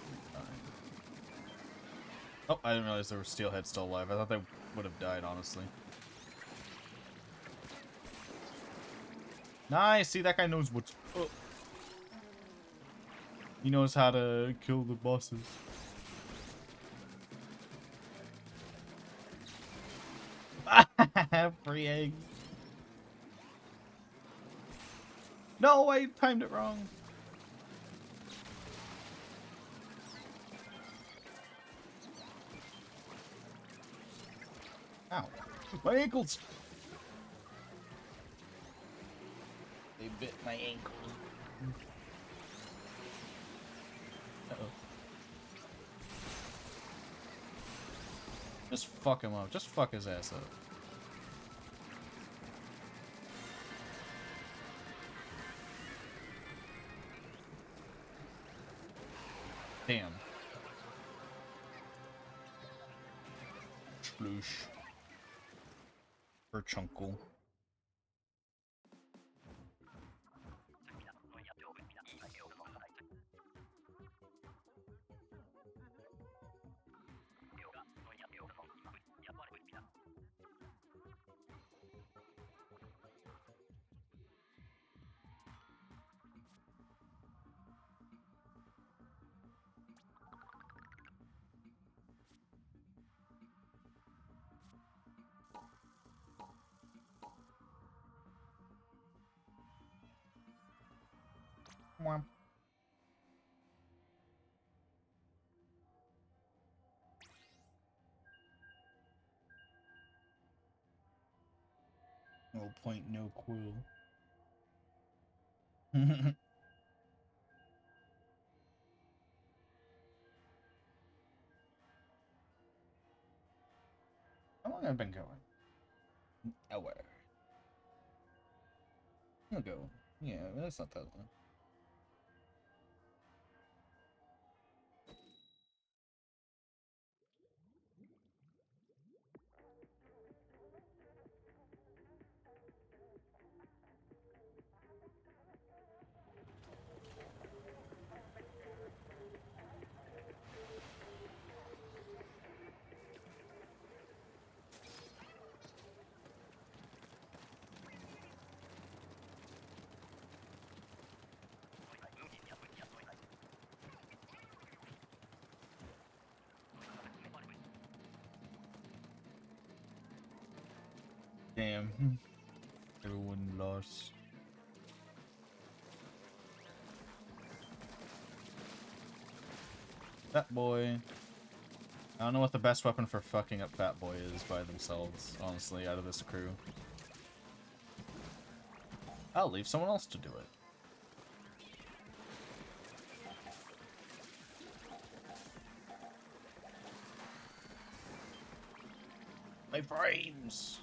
Oh, I didn't realize there was Steelhead still alive. I thought they would have died, honestly. Nice! See, that guy knows what's up. He knows how to kill the bosses. Free eggs. No, I timed it wrong. Ow. My ankles! They bit my ankle. Uh-oh. Just fuck him up. Just fuck his ass up. Damn. Sploosh. For chunkle. Womp. No point, no quill. How long have I been going? Hour. I'll go. Yeah, that's not that long. Damn. Everyone lost. Fat Boy. I don't know what the best weapon for fucking up Fat Boy is by themselves, honestly, out of this crew. I'll leave someone else to do it. My frames!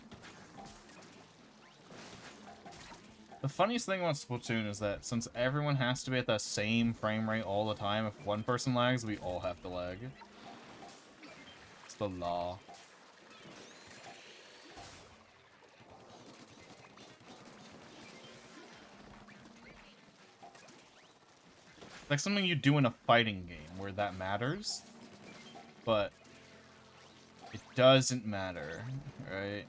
The funniest thing about Splatoon is that since everyone has to be at the same frame rate all the time, if one person lags, we all have to lag. It's the law. Like something you do in a fighting game where that matters, but it doesn't matter, right?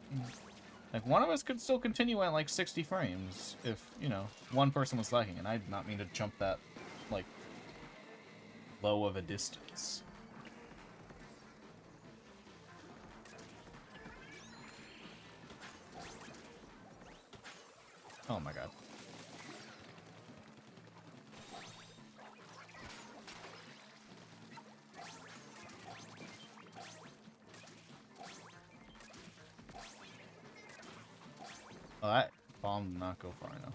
Like, one of us could still continue at, like, 60 frames if, you know, one person was lagging, and I did not mean to jump that, like, low of a distance. Oh my god. Oh, that bomb did not go far enough.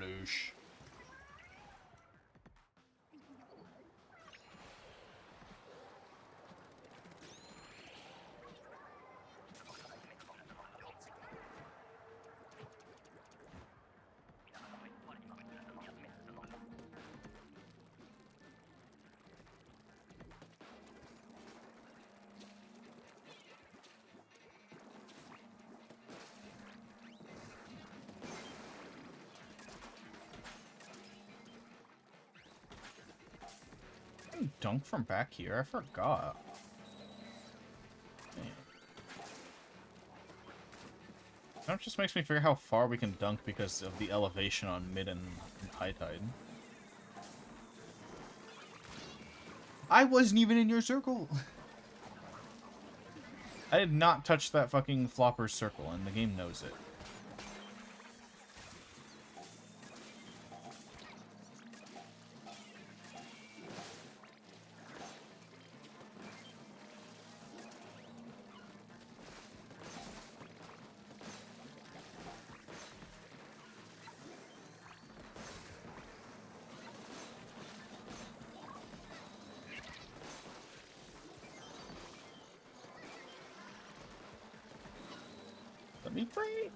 Floosh. Dunk from back here? I forgot. Man. That just makes me figure how far we can dunk because of the elevation on mid and high tide. I wasn't even in your circle! I did not touch that fucking flopper's circle, and the game knows it. Let me free!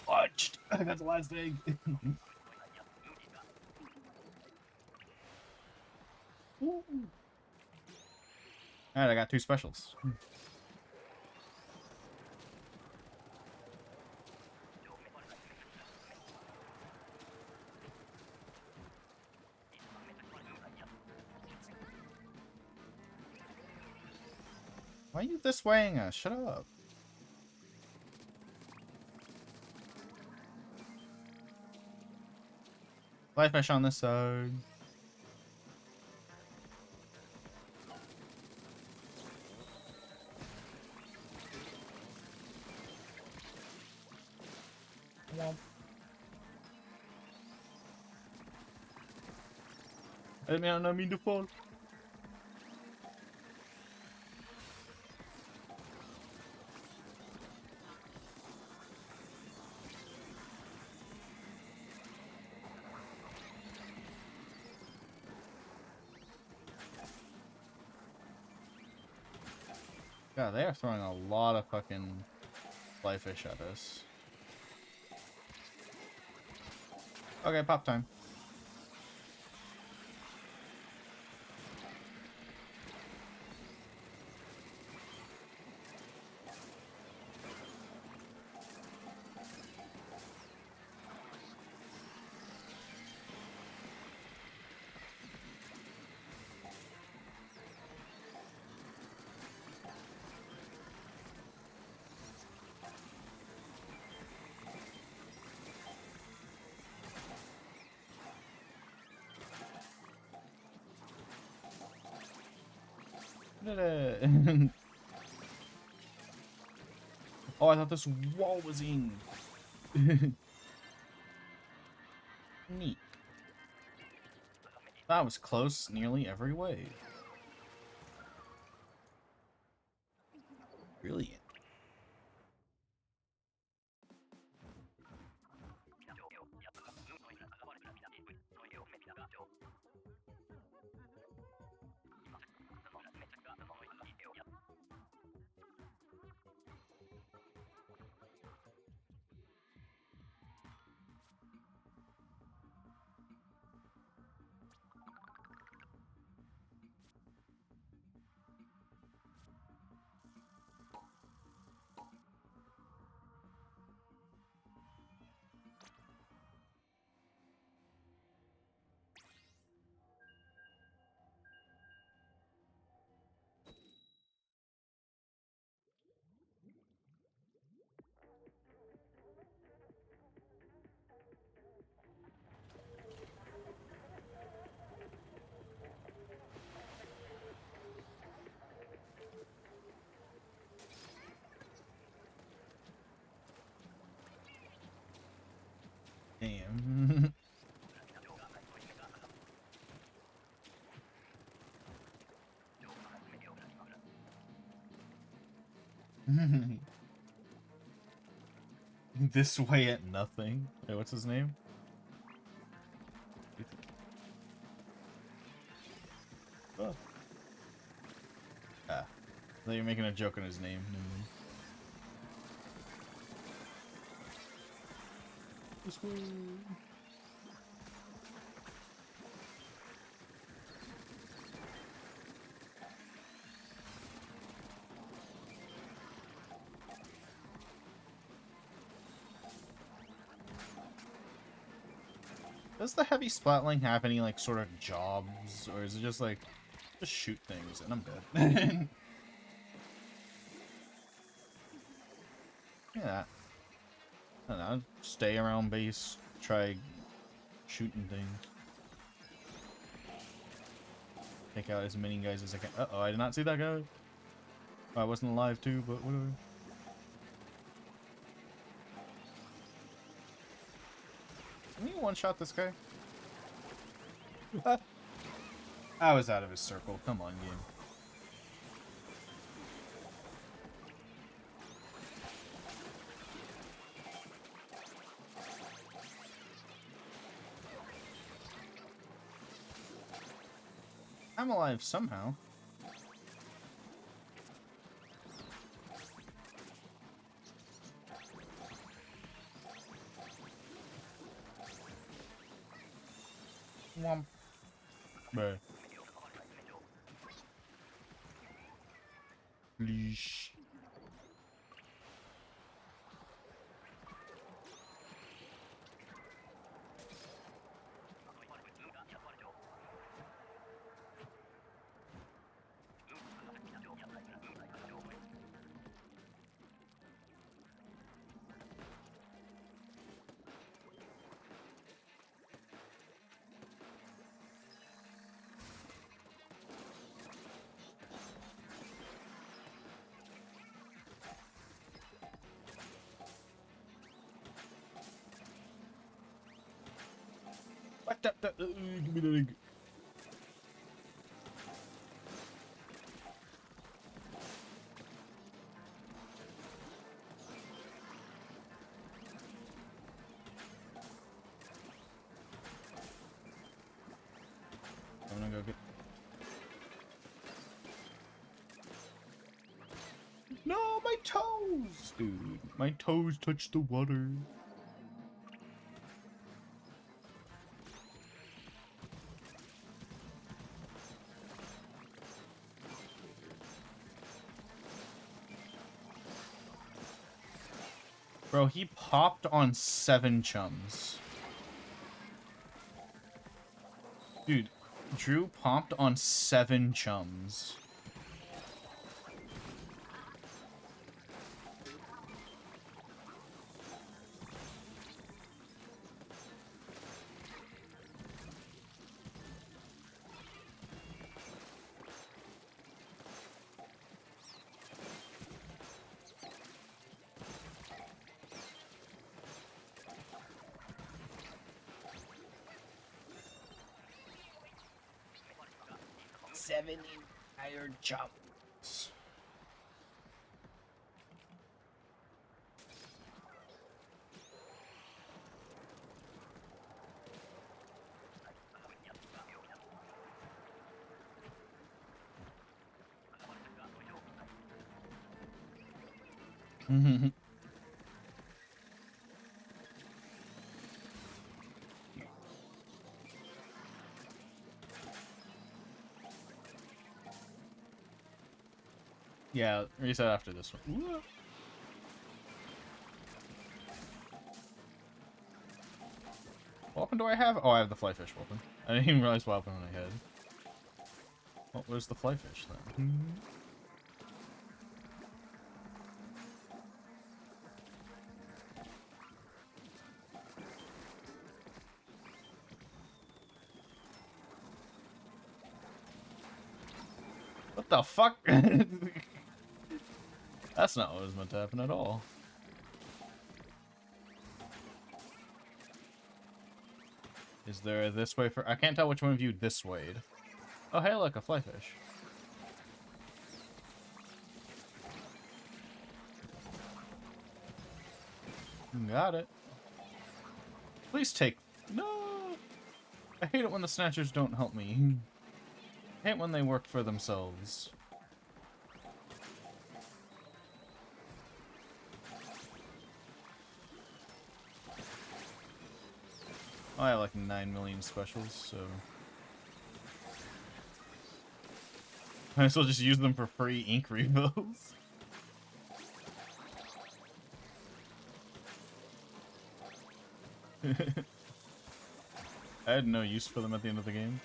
Watched! I got the last egg. Alright, I got 2 specials. Why are you this waying us? Shut up. Life fish on this side. Womp. I didn't mean to fall. God, they are throwing a lot of fucking fly fish at us. Okay, pop time. Oh, I thought this wall was in. Neat. That was close nearly every way. Brilliant. This way at nothing. Wait, what's his name? Oh. Ah. I thought you were making a joke on his name. This way. Does the heavy splatling have any, like, sort of jobs? Or is it just, like, just shoot things and I'm dead? Yeah. I don't know, stay around base, try shooting things. Take out as many guys as I can. Uh-oh, I did not see that guy. I wasn't alive too, but whatever. Can you one-shot this guy? I was out of his circle. Come on, game. I'm alive somehow. Womp. Bruh. Leash. What the? Give me the egg. I'm gonna go get. No, my toes, dude. My toes touch the water. Bro, he popped on 7 chums. Dude, Drew popped on 7 chums. Seven entire jumps. Yeah, reset after this one. What weapon do I have? Oh, I have the flyfish weapon. I didn't even realize what weapon I had. Well, where's the flyfish then? What the fuck? That's not what was meant to happen at all. Is there this way for... I can't tell which one of you this wayed. Oh, hey, look, a flyfish. Got it. Please take... No! I hate it when the snatchers don't help me. I hate when they work for themselves. I have like 9 million specials, so... I still just use them for free ink refills. I had no use for them at the end of the game.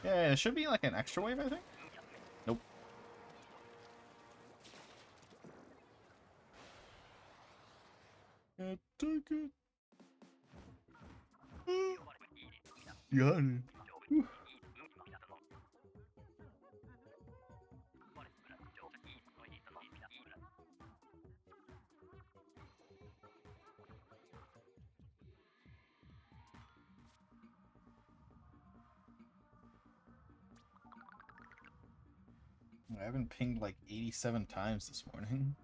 Yeah, it should be like an extra wave, I think? Nope. I took it. Got it. Whew. I haven't pinged like 87 times this morning.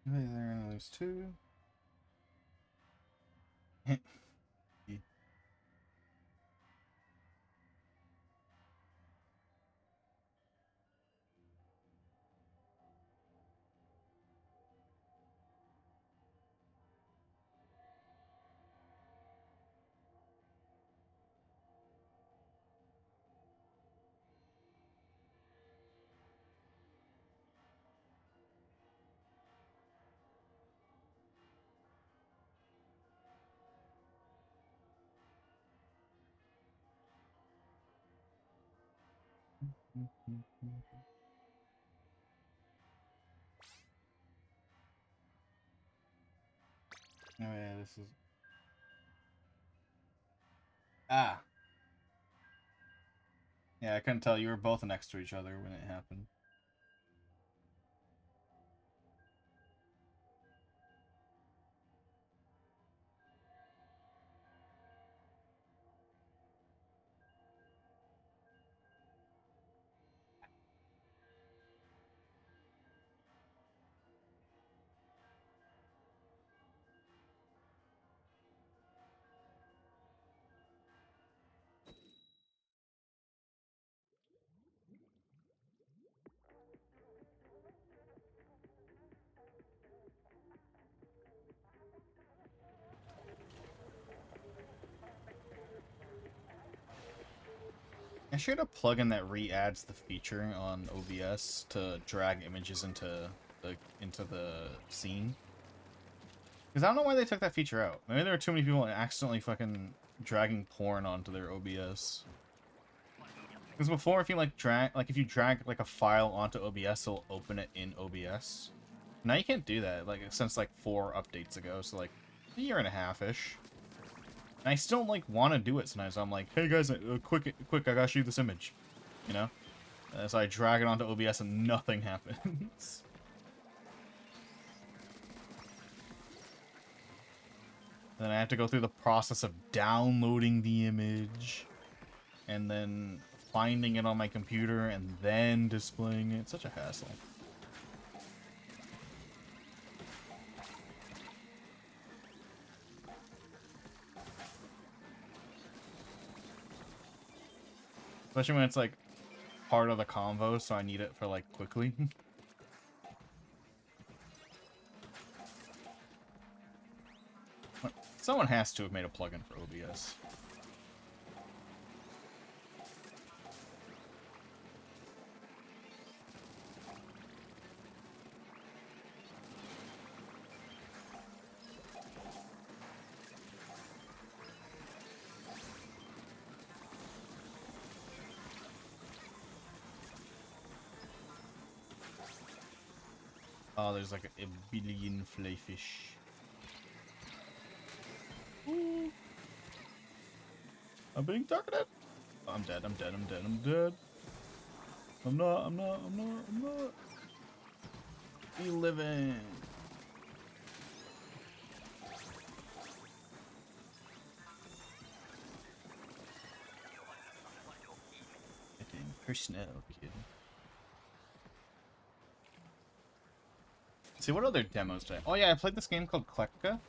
Maybe they're gonna lose two. Oh yeah, this is... Ah! Yeah, I couldn't tell. You were both next to each other when it happened. I should have a plugin that re-adds the feature on OBS to drag images into the scene. Because I don't know why they took that feature out. Maybe there were too many people accidentally fucking dragging porn onto their OBS. Because before, if you if you drag like a file onto OBS, it'll open it in OBS. Now you can't do that, like since like 4 updates ago, so like a year and a half-ish. And I still like want to do it sometimes. So I'm like, hey guys, quick, I gotta show you this image, you know. So I drag it onto OBS and nothing happens. Then I have to go through the process of downloading the image, and then finding it on my computer, and then displaying it. It's such a hassle. Especially when it's like part of the convo, so I need it for like quickly. Someone has to have made a plugin for OBS. Oh, there's like a billion flyfish. Ooh. I'm being targeted. Oh, I'm dead. I'm dead. I'm dead. I'm dead. I'm not. I'm not. I'm not. I'm not. We living. Personnel, kid. See, what other demos did I... Oh yeah, I played this game called Klekka.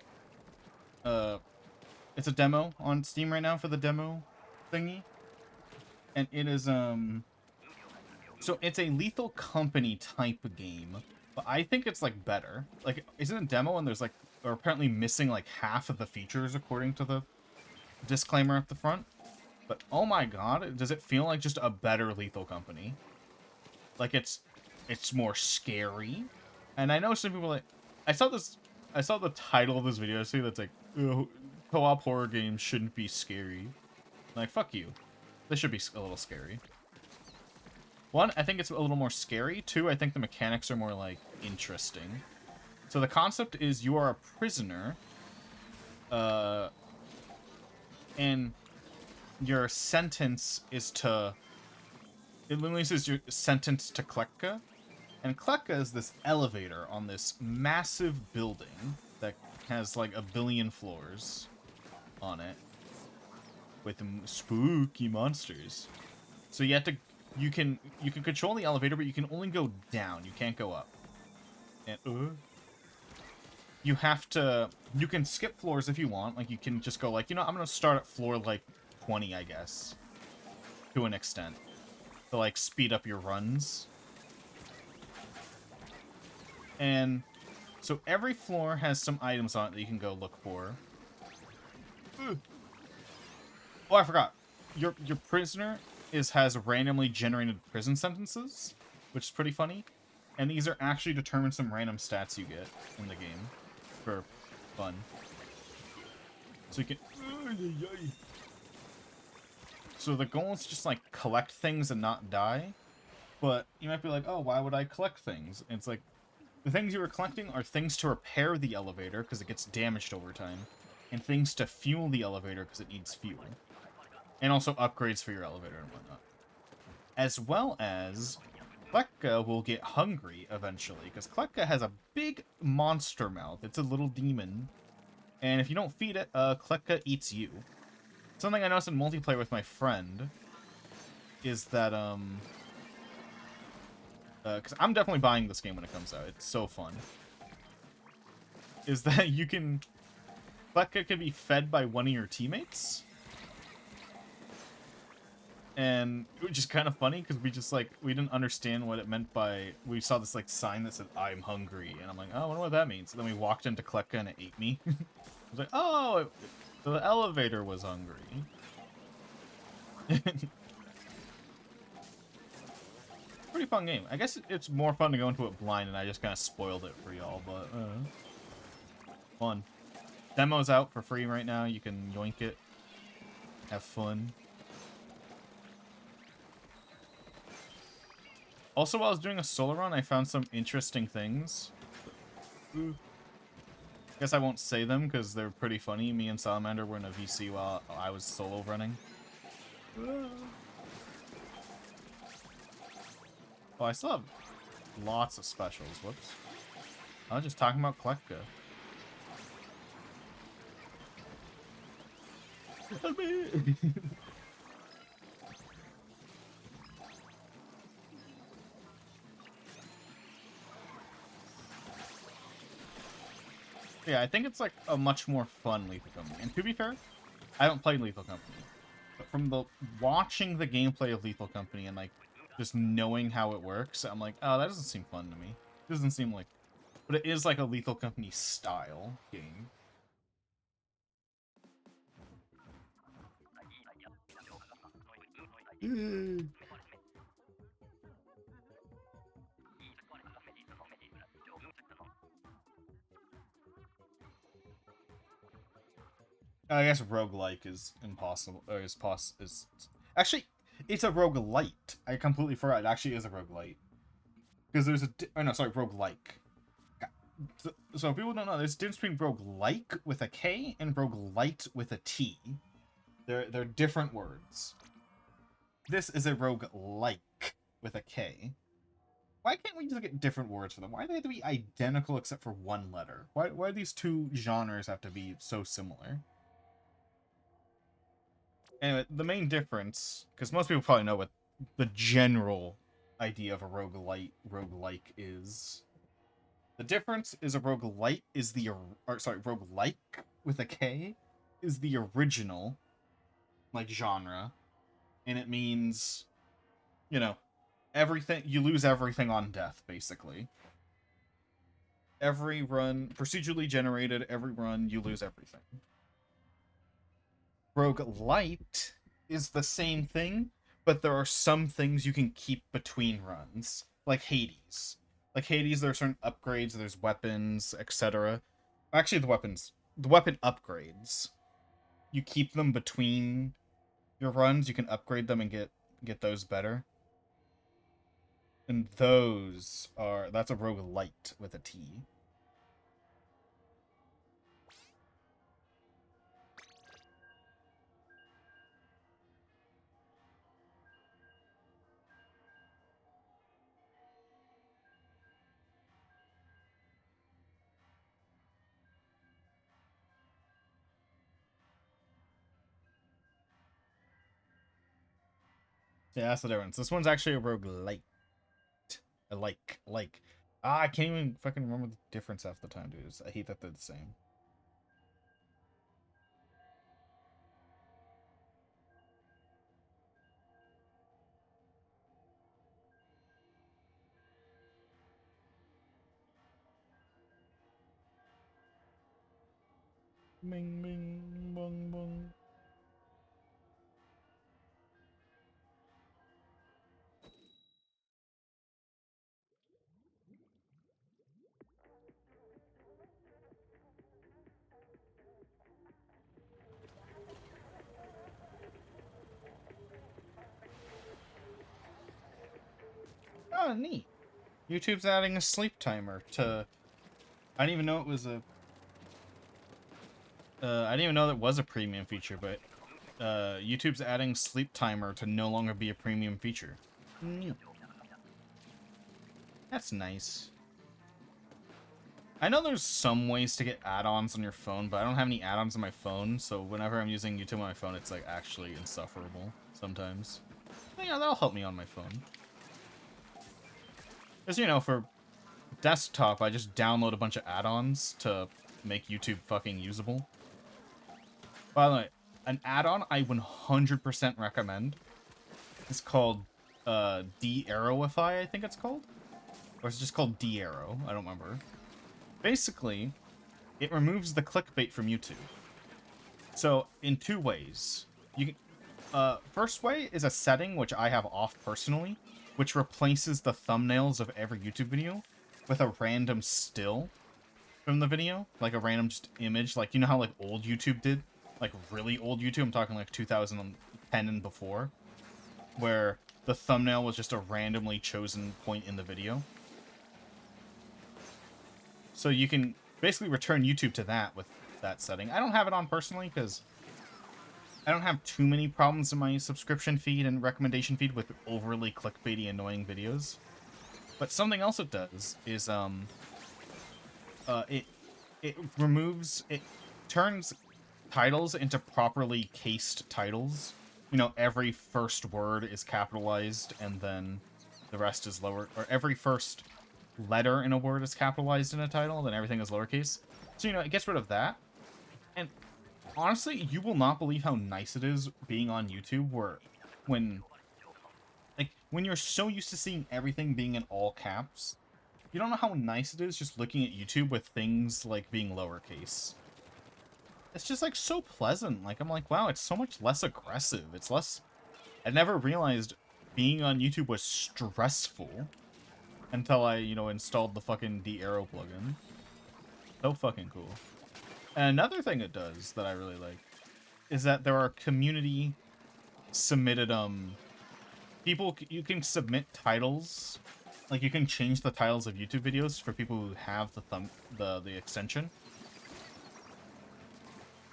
It's a demo on Steam right now for the demo thingy. And it is, so it's a Lethal Company type game. But I think it's, like, better. Like, isn't a demo and there's, like, they're apparently missing, like, half of the features according to the disclaimer at the front. But, oh my god, does it feel like just a better Lethal Company? Like, it's more scary. And I know some people, like... I saw the title of this video, too, that's like, co-op horror games shouldn't be scary. Like, fuck you. This should be a little scary. One, I think it's a little more scary. Two, I think the mechanics are more, like, interesting. So the concept is you are a prisoner, and your sentence is to... It literally says you're sentenced to Klekka. And Klekka is this elevator on this massive building that has, like, 1 billion floors on it. With spooky monsters. So you have to... You can control the elevator, but you can only go down. You can't go up. And, you have to... You can skip floors if you want. Like, you can just go, like, you know, I'm gonna start at floor, like, 20, I guess. To an extent. To, like, speed up your runs. And so every floor has some items on it that you can go look for. Oh, I forgot. Your prisoner has randomly generated prison sentences, which is pretty funny. And these are actually determine some random stats you get in the game for fun. So you can... So the goal is just, like, collect things and not die. But you might be like, oh, why would I collect things? And it's like, the things you were collecting are things to repair the elevator, because it gets damaged over time. And things to fuel the elevator, because it needs fuel. And also upgrades for your elevator and whatnot. As well as, Klekka will get hungry eventually, because Klekka has a big monster mouth. It's a little demon. And if you don't feed it, Klekka eats you. Something I noticed in multiplayer with my friend is that, because I'm definitely buying this game when it comes out. It's so fun. Is that you can... Klekka can be fed by one of your teammates. And which is kind of funny, because we just, like, we didn't understand what it meant by... We saw this, like, sign that said, I'm hungry. And I'm like, oh, I wonder what that means. So then we walked into Klekka and it ate me. I was like, oh, the elevator was hungry. Pretty fun game. I guess it's more fun to go into it blind, and I just kind of spoiled it for y'all, but fun. Demo's out for free right now. You can yoink it. Have fun. Also, while I was doing a solo run, I found some interesting things. Ooh. Guess I won't say them because they're pretty funny. Me and Salamander were in a VC while I was solo running. Oh, I still have lots of specials. Whoops. I was just talking about Klekka. Yeah, I think it's like a much more fun Lethal Company. And to be fair, I haven't played Lethal Company. But from the watching the gameplay of Lethal Company and like just knowing how it works, I'm like, oh, that doesn't seem fun to me. It doesn't seem like... But it is like a Lethal Company style game. I guess roguelike is impossible, or is actually, it's a roguelite. I completely forgot. It actually is a roguelite. Because there's a... Oh, no, sorry, roguelike. So people don't know, there's a difference between roguelike with a K and roguelite with a T. They're different words. This is a roguelike with a K. Why can't we just get different words for them? Why do they have to be identical except for one letter? Why do these two genres have to be so similar? Anyway, the main difference, because most people probably know what the general idea of a roguelike is. The difference is a roguelite is the, or sorry, roguelike with a K is the original, like, genre, and it means, you know, everything, you lose everything on death, basically. Every run, procedurally generated, every run, you lose everything. Roguelite is the same thing, but there are some things you can keep between runs, like Hades. Like Hades, there are certain upgrades, there's weapons, etc. Actually, the weapon upgrades, you keep them between your runs, you can upgrade them and get those better. And that's a roguelite with a T. Yeah, that's the difference. This one's actually a roguelite. Like. I can't even fucking remember the difference half the time, dude. I hate that they're the same. Bing, bing, bong, bong. Oh, neat. YouTube's adding a sleep timer to... I didn't even know it was a... I didn't even know that was a premium feature, but YouTube's adding sleep timer to no longer be a premium feature. That's nice. I know there's some ways to get add-ons on your phone, but I don't have any add-ons on my phone, so whenever I'm using YouTube on my phone, it's like actually insufferable sometimes. But, yeah, that'll help me on my phone. Because, you know, for desktop, I just download a bunch of add-ons to make YouTube fucking usable. By the way, an add-on I 100% recommend is called De-Arrowify, I think it's called? Or is it just called De-Arrow? I don't remember. Basically, it removes the clickbait from YouTube. So, in two ways. You can, first way is a setting, which I have off personally, which replaces the thumbnails of every YouTube video with a random still from the video. Like a random just image. Like, you know how like old YouTube did? Like really old YouTube? I'm talking like 2010 and before. Where the thumbnail was just a randomly chosen point in the video. So you can basically return YouTube to that with that setting. I don't have it on personally because I don't have too many problems in my subscription feed and recommendation feed with overly clickbaity, annoying videos. But something else it does is it turns titles into properly cased titles. You know, every first word is capitalized and then the rest is lower, or every first letter in a word is capitalized in a title, then everything is lowercase. So, you know, it gets rid of that. And honestly, you will not believe how nice it is being on YouTube where when you're so used to seeing everything being in all caps, you don't know how nice it is just looking at YouTube with things like being lowercase. It's just like so pleasant. Like I'm like, wow, it's so much less aggressive. It's less I never realized being on YouTube was stressful until I, installed the fucking de-arrow plugin. So fucking cool. And another thing it does that I really like is that there are community submitted, you can submit titles. Like, you can change the titles of YouTube videos for people who have the extension.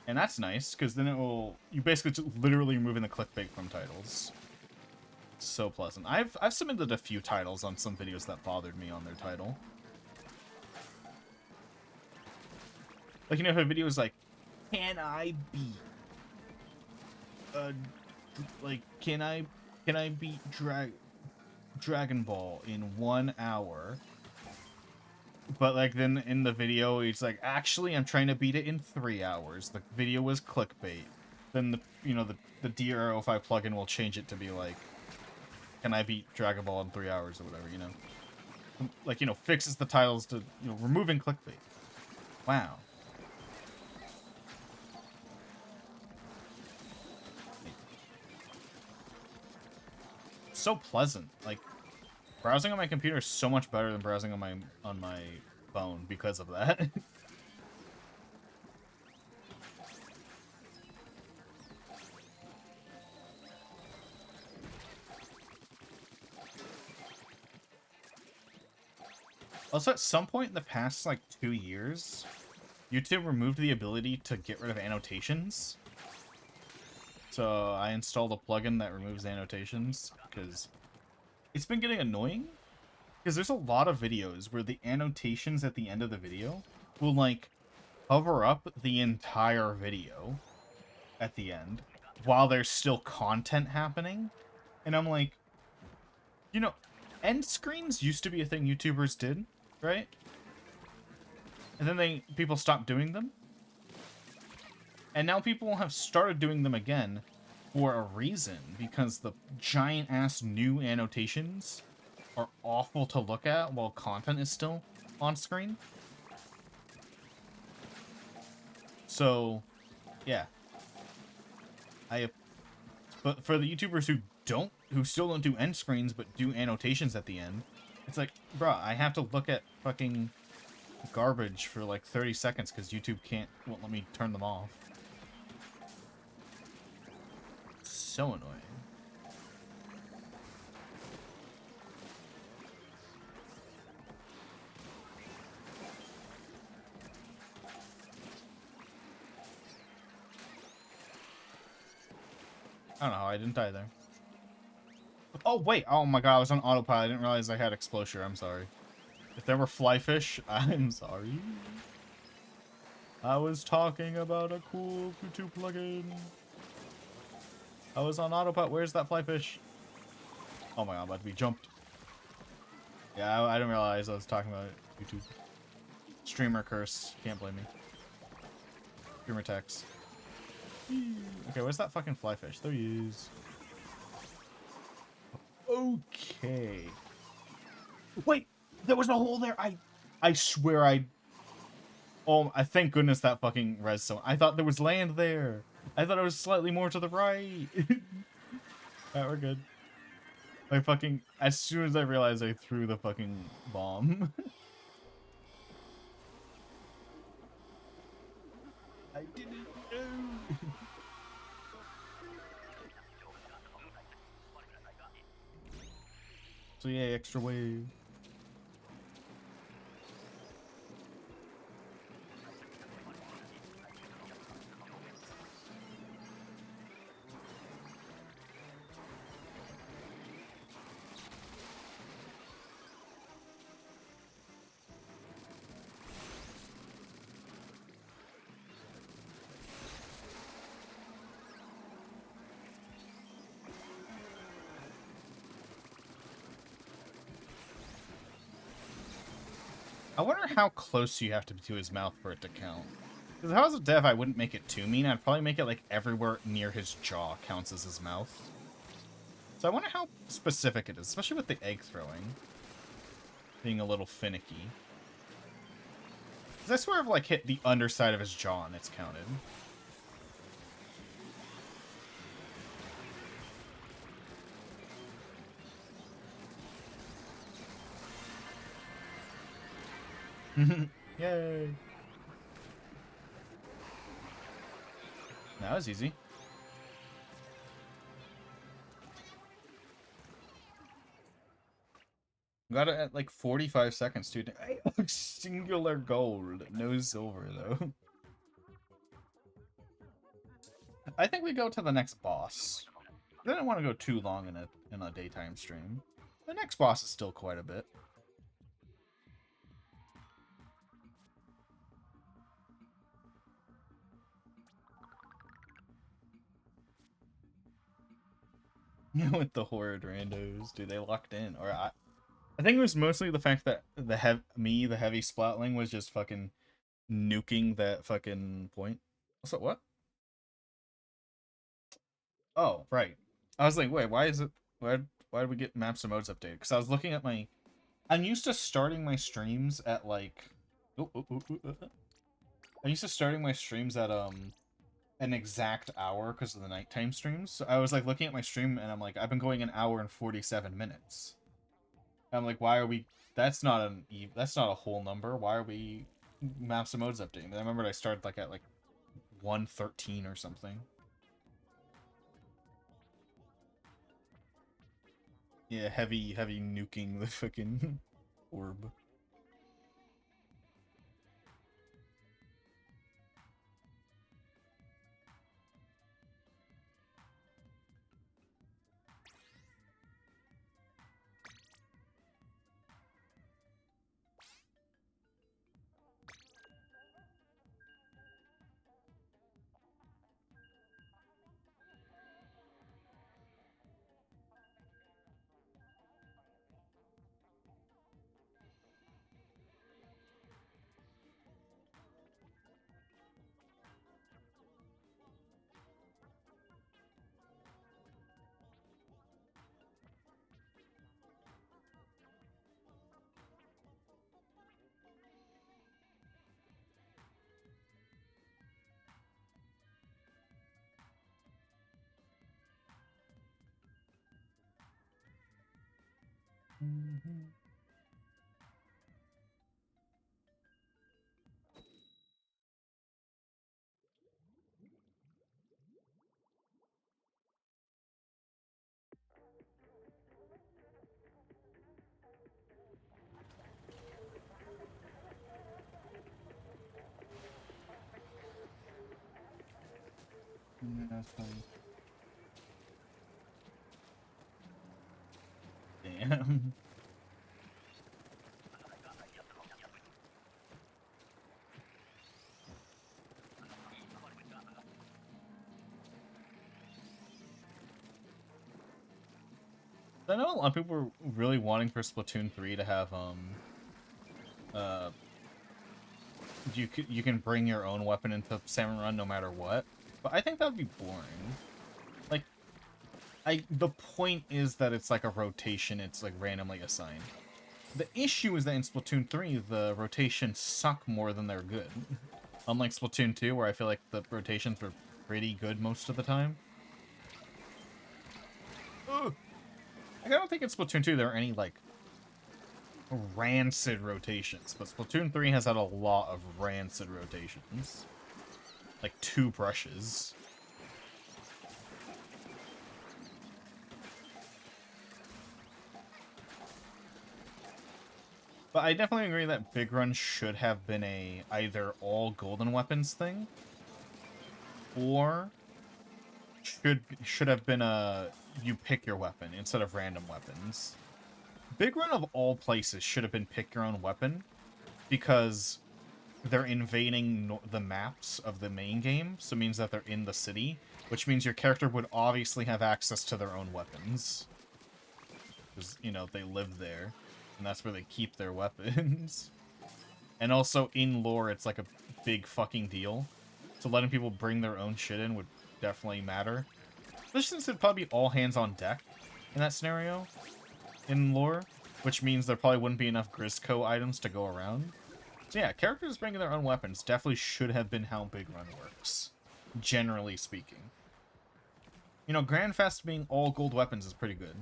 And that's nice, because then you basically just literally removing the clickbait from titles. So pleasant. I've submitted a few titles on some videos that bothered me on their title. Like, if a video is like, can I beat can I beat Dragon Ball in 1 hour? But like then in the video it's like, actually I'm trying to beat it in 3 hours. The video was clickbait. Then the DRO5 plugin will change it to be like, can I beat Dragon Ball in 3 hours or whatever, Like, fixes the titles to, removing clickbait. Wow. So pleasant. Like, browsing on my computer is so much better than browsing on my phone because of that. Also, at some point in the past, like, 2 years, YouTube removed the ability to get rid of annotations. So I installed a plugin that removes annotations, because it's been getting annoying. Because there's a lot of videos where the annotations at the end of the video will, like, cover up the entire video at the end while there's still content happening. And I'm like, end screens used to be a thing YouTubers did, right? And then people stopped doing them. And now people have started doing them again for a reason, because the giant-ass new annotations are awful to look at while content is still on screen. So, yeah. But for the YouTubers who still don't do end screens but do annotations at the end, it's like, bruh, I have to look at fucking garbage for like 30 seconds because YouTube won't let me turn them off. So annoying. I don't know how I didn't die there. Oh, wait. Oh my god, I was on autopilot. I didn't realize I had explosure. I'm sorry. If there were flyfish, I'm sorry. I was talking about a cool YouTube plugin. I was on autopilot. Where's that flyfish? Oh my god, I'm about to be jumped. Yeah, I didn't realize I was talking about YouTube. Streamer curse. Can't blame me. Streamer text. Okay, where's that fucking flyfish? There he is. Okay. Wait, there was a hole there. I swear Oh, I thank goodness that fucking redstone. I thought there was land there. I thought it was slightly more to the right. Alright, we're good. As soon as I realized, I threw the fucking bomb. I didn't know. So yeah, extra wave. I wonder how close you have to be to his mouth for it to count. Because if I was a dev, I wouldn't make it too mean. I'd probably make it like everywhere near his jaw counts as his mouth. So I wonder how specific it is, especially with the egg throwing being a little finicky. Because I swear I've like hit the underside of his jaw and it's counted. Yay! That was easy. Got it at like 45 seconds, dude. Singular gold. No silver, though. I think we go to the next boss. I didn't want to go too long in a daytime stream. The next boss is still quite a bit. With the horde randos, dude, they locked in. Or I think it was mostly the fact that the heavy splatling, was just fucking nuking that fucking point. So what? Oh, right. I was like, wait, why is it? Why did we get maps and modes updated? Because I was looking at my. I'm used to starting my streams at like. I'm used to starting my streams at an exact hour because of the nighttime streams. So I was like looking at my stream and I'm like, I've been going an hour and 47 minutes. I'm like, why are we? That's not a whole number. Why are we maps and modes updating? I remember I started like at like 1:13 or something. Yeah, heavy nuking the fucking orb. Yeah, that's funny. Damn. I know a lot of people were really wanting for Splatoon 3 to have uh you can bring your own weapon into Salmon Run no matter what. But I think that would be boring. Like the point is that it's like a rotation, it's like randomly assigned. The issue is that in Splatoon 3 the rotations suck more than they're good. Unlike Splatoon 2 where I feel like the rotations were pretty good most of the time. Ugh. I don't think in Splatoon 2 there are any like rancid rotations, but Splatoon 3 has had a lot of rancid rotations. Like 2 brushes. But I definitely agree that Big Run should have been a either all golden weapons thing, or should have been a you pick your weapon instead of random weapons. Big Run of all places should have been pick your own weapon, because they're invading the maps of the main game, so it means that they're in the city, which means your character would obviously have access to their own weapons. Because, you know, they live there, and that's where they keep their weapons. And also, in lore, it's like a big fucking deal. So letting people bring their own shit in would definitely matter. Especially since it'd probably be all hands on deck in that scenario, in lore, which means there probably wouldn't be enough Grisco items to go around. So yeah, characters bringing their own weapons definitely should have been how Big Run works, generally speaking. You know, Grand Fest being all gold weapons is pretty good.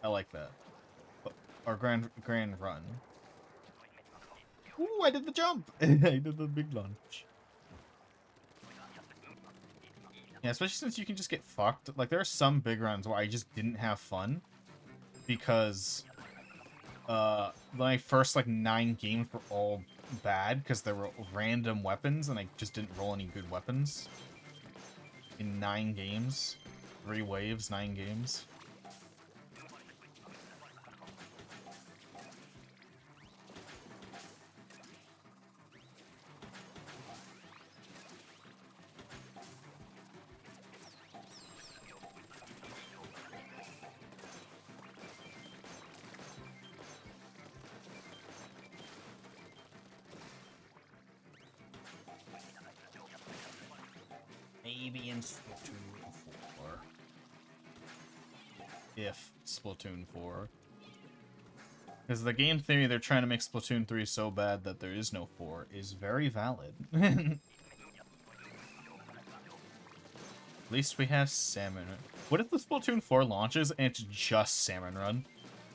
I like that. Or Grand Run. Ooh, I did the jump. I did the big launch. Yeah, especially since you can just get fucked. Like, there are some big runs where I just didn't have fun because my first like 9 games were all bad because there were random weapons and I just didn't roll any good weapons in 9 games. 3 waves, 9 games. Maybe in Splatoon 4. If Splatoon 4. Because the game theory they're trying to make Splatoon 3 so bad that there is no 4 is very valid. At least we have Salmon. What if the Splatoon 4 launches and it's just Salmon Run?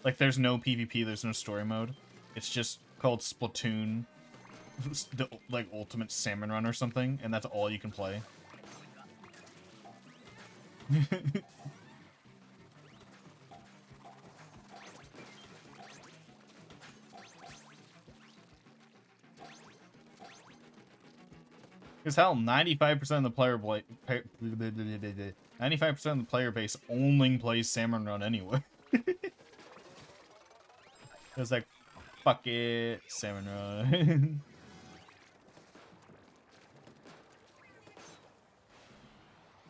Like, there's no PvP, there's no story mode. It's just called Splatoon, the, like, Ultimate Salmon Run or something, and that's all you can play. Because hell, 95% of the 95% of the player base only plays Salmon Run anyway. It's like, fuck it, Salmon Run.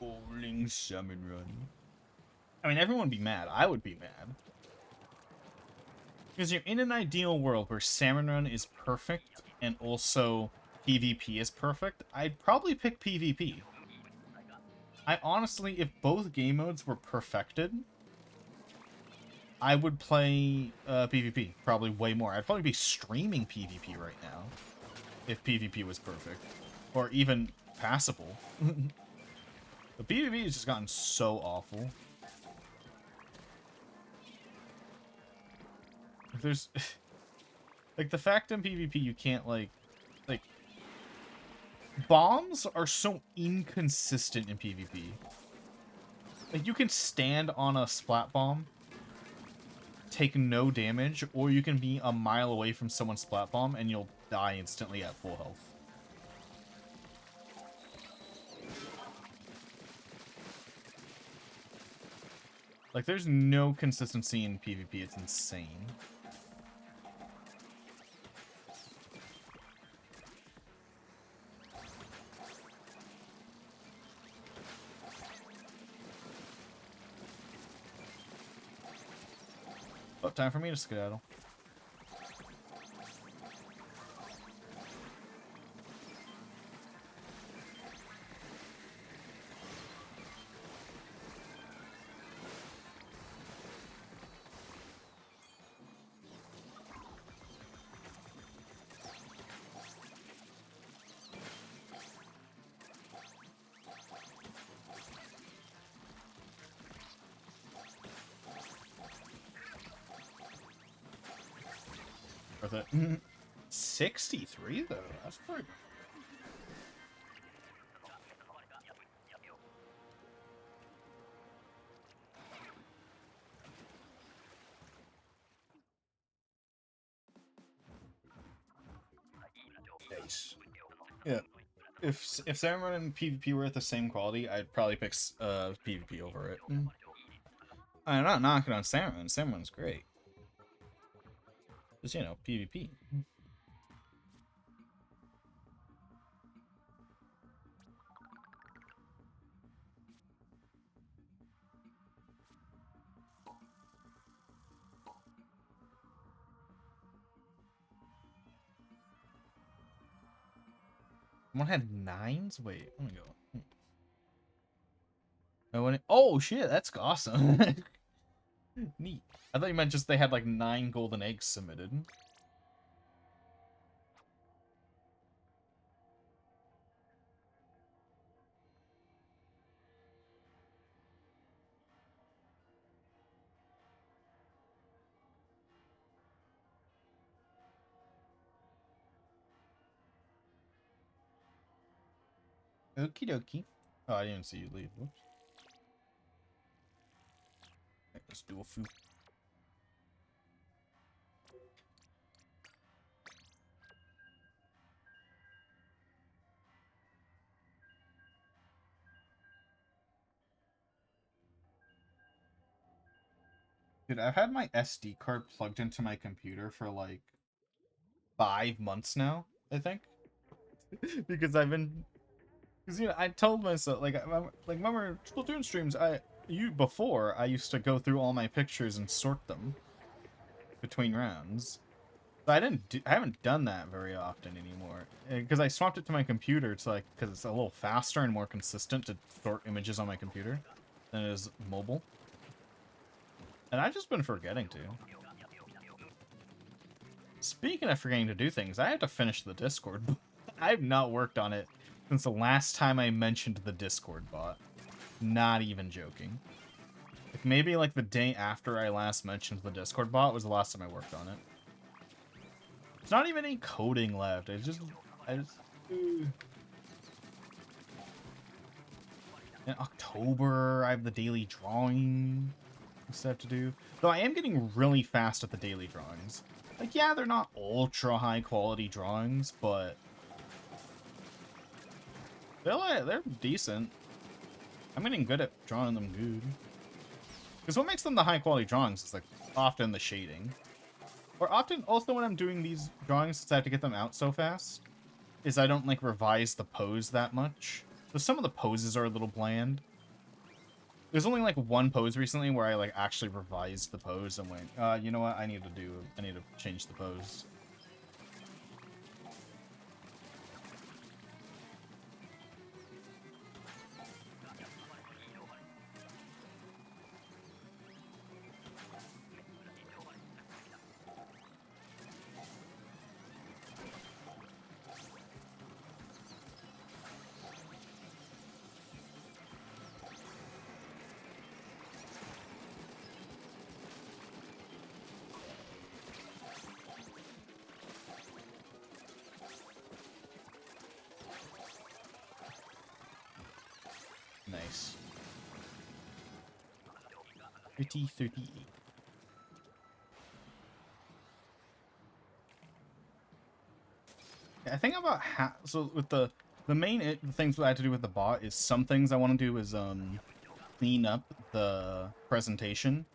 Bowling Salmon Run. I mean, everyone would be mad. I would be mad. Because you're in an ideal world where Salmon Run is perfect and also PvP is perfect, I'd probably pick PvP. I honestly, if both game modes were perfected, I would play PvP probably way more. I'd probably be streaming PvP right now if PvP was perfect. Or even passable. The PvP has just gotten so awful. There's... like, the fact in PvP you can't, like... bombs are so inconsistent in PvP. Like, you can stand on a splat bomb, take no damage, or you can be a mile away from someone's splat bomb and you'll die instantly at full health. Like, there's no consistency in PvP. It's insane. Oh, time for me to skedaddle. Worth it. 63 though. That's pretty. Nice. Yeah. If Salmon and PvP were at the same quality, I'd probably pick PvP over it. I'm not knocking on Salmon. Salmon's great. Just, you know, PvP. One had 9s? Wait, let me go. Oh shit, that's awesome. Neat. I thought you meant just they had like 9 golden eggs submitted. Okie dokie. Oh, I didn't see you leave. Whoops. Let's do a few. Dude, I've had my SD card plugged into my computer for like 5 months now, I think. Because I've been, because I told myself like remember Splatoon streams, before I used to go through all my pictures and sort them between rounds. But I haven't done that very often anymore because I swapped it to my computer to like because it's a little faster and more consistent to sort images on my computer than it is mobile. And I've just been forgetting to. Speaking of forgetting to do things, I have to finish the Discord. I've not worked on it since the last time I mentioned the Discord bot. Not even joking. Like maybe like the day after I last mentioned the Discord bot was the last time I worked on it. It's not even any coding left. I just in October I have the daily drawing stuff to do. Though I am getting really fast at the daily drawings. Like yeah, they're not ultra high quality drawings, but they're decent. I'm getting good at drawing them good. Because what makes them the high quality drawings is like often the shading. Or often also when I'm doing these drawings, since I have to get them out so fast, is I don't like revise the pose that much. So some of the poses are a little bland. There's only like one pose recently where I like actually revised the pose and went, you know what, I need to change the pose. Nice. 38. I think about so with the main things that I have to do with the bot is some things I want to do is clean up the presentation.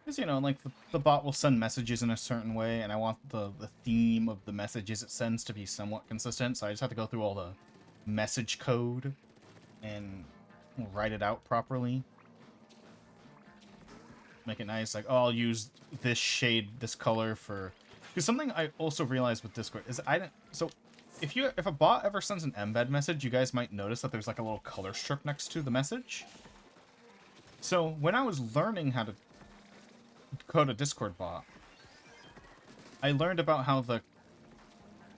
Because, like, the bot will send messages in a certain way, and I want the theme of the messages it sends to be somewhat consistent, so I just have to go through all the message code and write it out properly. Make it nice, like, oh, I'll use this shade, this color for... Because something I also realized with Discord is So, if a bot ever sends an embed message, you guys might notice that there's, like, a little color strip next to the message. So, when I was learning how to code a Discord bot, I learned about how that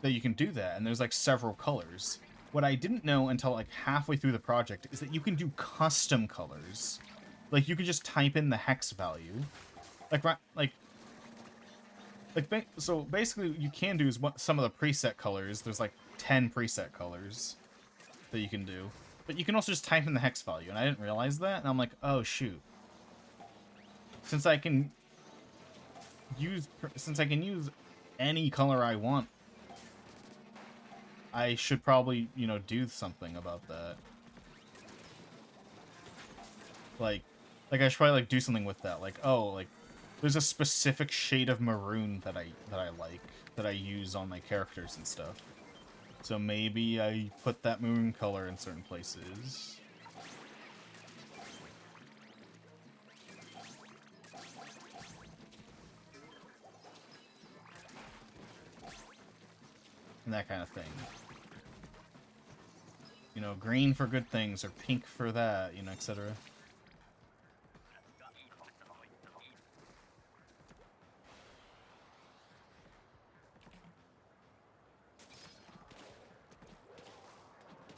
you can do that, and there's like several colors. What I didn't know until like halfway through the project is that you can do custom colors. Like you can just type in the hex value, so basically what you can do is some of the preset colors. There's like 10 preset colors that you can do, but you can also just type in the hex value, and I didn't realize that, and I'm like, oh shoot. Since I can use any color I want, I should probably, do something about that. Like I should probably, like, do something with that. Like, oh, like, there's a specific shade of maroon that I like, that I use on my characters and stuff. So maybe I put that maroon color in certain places. And that kind of thing. Green for good things, or pink for that, etc.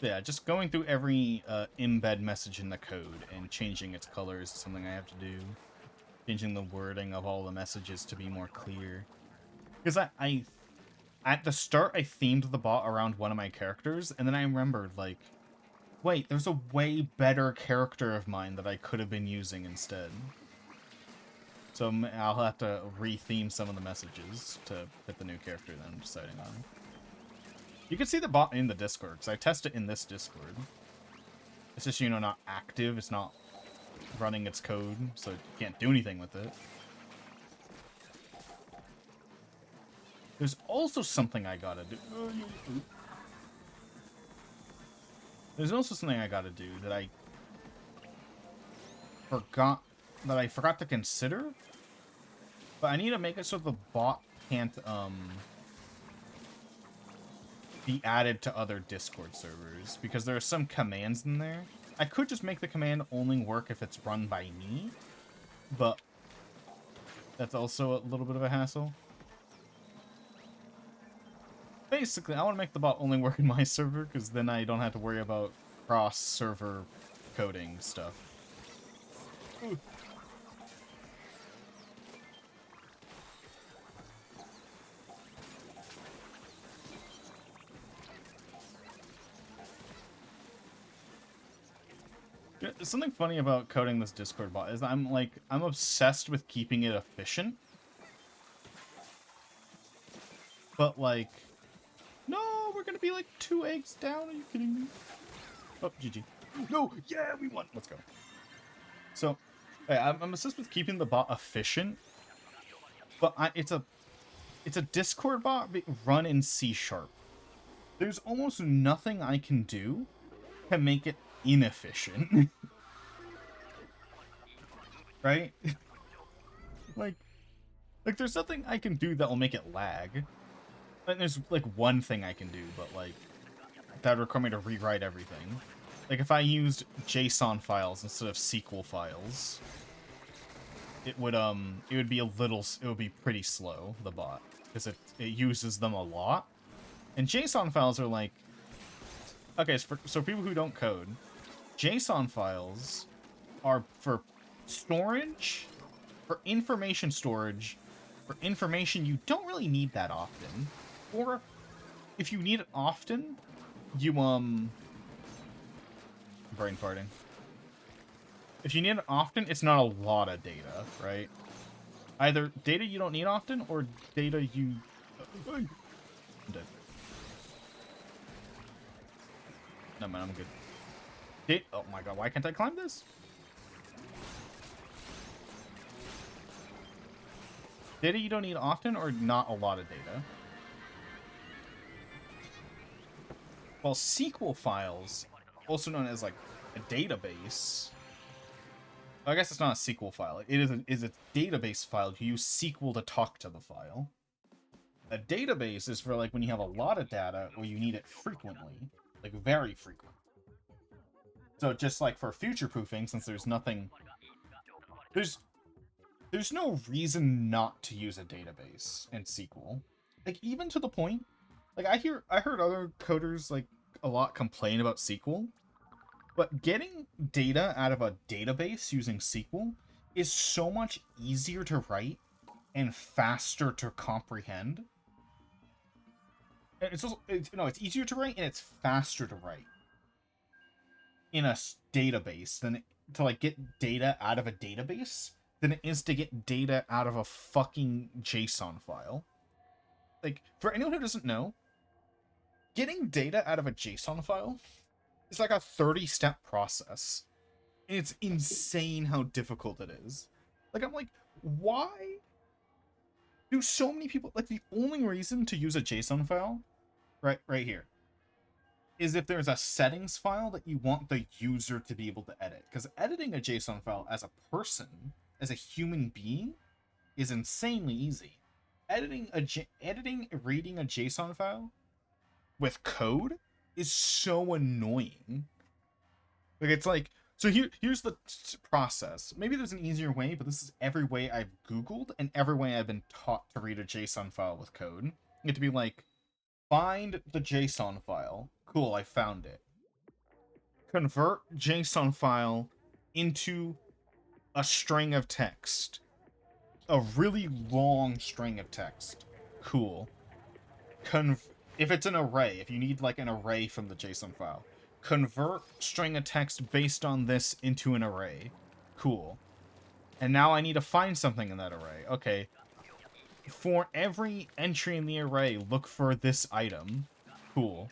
Yeah, just going through every embed message in the code and changing its colors is something I have to do. Changing the wording of all the messages to be more clear. Because at the start, I themed the bot around one of my characters, and then I remembered, like, Wait, there's a way better character of mine that I could have been using instead. So I'll have to retheme some of the messages to fit the new character that I'm deciding on. You can see the bot in the Discord, because I test it in this Discord. It's just, you know, not active. It's not running its code, so you can't do anything with it. There's also something I gotta do. There's also something I gotta do that I forgot to consider. But I need to make it so the bot can't be added to other Discord servers, because there are some commands in there. I could just make the command only work if it's run by me, but that's also a little bit of a hassle. Basically, I want to make the bot only work in my server, because then I don't have to worry about cross-server coding stuff. Ooh. Something funny about coding this Discord bot is I'm obsessed with keeping it efficient. But like, no, we're gonna be like 2 eggs down. Are you kidding me? Oh, GG. No, yeah, we won. Let's go. So, I'm obsessed with keeping the bot efficient. But it's a Discord bot run in C#. There's almost nothing I can do to make it inefficient. Right? like there's nothing I can do that will make it lag. And there's like one thing I can do, but like that would require me to rewrite everything. Like if I used JSON files instead of SQL files, it would be pretty slow, the bot, because it uses them a lot. And JSON files are like, okay, so people who don't code, JSON files are for storage, for information storage, for information you don't really need that often. Or if you need it often, you brain farting. If you need it often, it's not a lot of data, right? Either data you don't need often, or data you... I'm dead. No, man, I'm good. Oh my god, why can't I climb this? Data you don't need often, or not a lot of data? Well, SQL files, also known as like a database... I guess it's not a SQL file. It is a database file. You use SQL to talk to the file. A database is for like when you have a lot of data or you need it frequently, like very frequent. So just like for future proofing, since there's nothing, there's no reason not to use a database in SQL. Like even to the point, like I heard other coders like a lot complain about SQL. But getting data out of a database using SQL is so much easier to write and faster to comprehend. And it's easier to write and it's faster to write in a database than to like get data out of a database than it is to get data out of a fucking JSON file. Like, for anyone who doesn't know, getting data out of a JSON file, it's like a 30-step process. And it's insane how difficult it is. Like, I'm like, why do so many people... Like, the only reason to use a JSON file, right here, is if there's a settings file that you want the user to be able to edit. Because editing a JSON file as a person, as a human being, is insanely easy. Reading a JSON file with code is so annoying. Like, it's like, so here's the process. Maybe there's an easier way, but this is every way I've Googled and every way I've been taught to read a JSON file with code. You have to be like, find the JSON file. Cool, I found it. Convert JSON file into a string of text. A really long string of text. Cool. If it's an array, if you need like an array from the JSON file, convert string of text based on this into an array. Cool. And now I need to find something in that array. Okay. For every entry in the array, look for this item. Cool.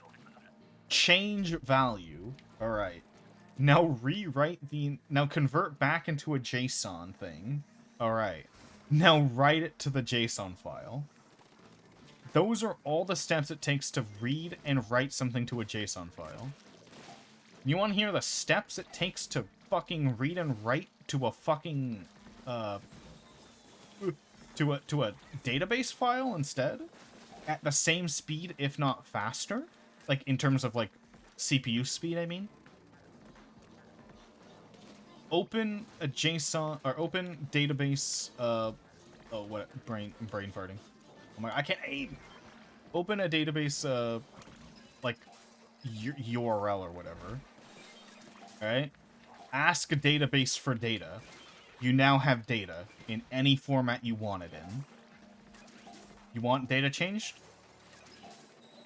Change value. Alright. Now rewrite the... Now convert back into a JSON thing. Alright. Now write it to the JSON file. Those are all the steps it takes to read and write something to a JSON file. You want to hear the steps it takes to fucking read and write to a fucking... to a database file instead? At the same speed, if not faster? Like, in terms of, like, CPU speed, I mean? Open a JSON, or open database, oh, what, brain farting. Oh my, I can't aim! Open a database, like, URL or whatever. Alright? Ask a database for data. You now have data in any format you want it in. You want data changed?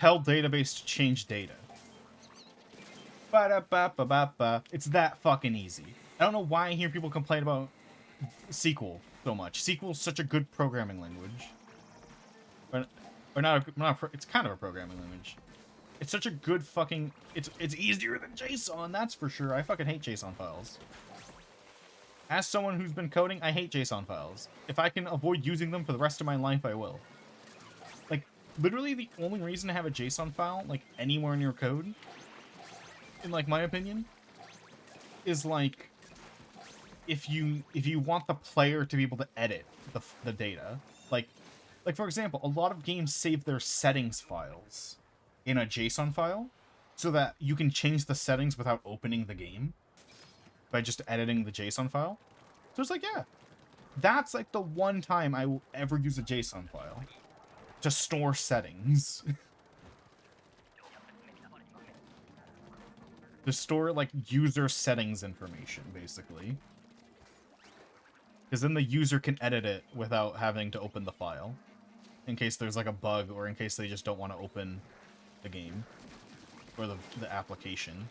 Tell database to change data. Ba-da-ba-ba-ba-ba. It's that fucking easy. I don't know why I hear people complain about SQL so much. SQL is such a good programming language. Or not it's kind of a programming language. It's such a good fucking... It's easier than JSON, that's for sure. I fucking hate JSON files. As someone who's been coding, I hate JSON files. If I can avoid using them for the rest of my life, I will. Like, literally the only reason to have a JSON file, like, anywhere in your code, in, like, my opinion, is, like, if you want the player to be able to edit the data. Like, for example, a lot of games save their settings files in a JSON file, so that you can change the settings without opening the game by just editing the JSON file. So it's like, yeah, that's like the one time I will ever use a JSON file to store settings. To store, like, user settings information, basically. Because then the user can edit it without having to open the file. In case there's, like, a bug, or in case they just don't want to open the game. Or the application.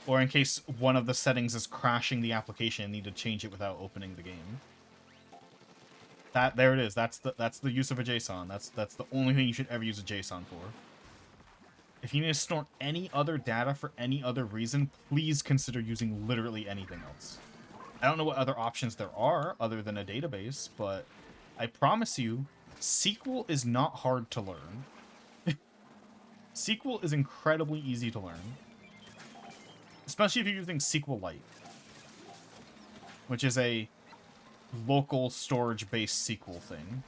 Or in case one of the settings is crashing the application and need to change it without opening the game. There it is. That's the use of a JSON. That's the only thing you should ever use a JSON for. If you need to store any other data for any other reason, please consider using literally anything else. I don't know what other options there are other than a database, but I promise you, SQL is not hard to learn. SQL is incredibly easy to learn. Especially if you're using SQLite, which is a local storage-based SQL thing.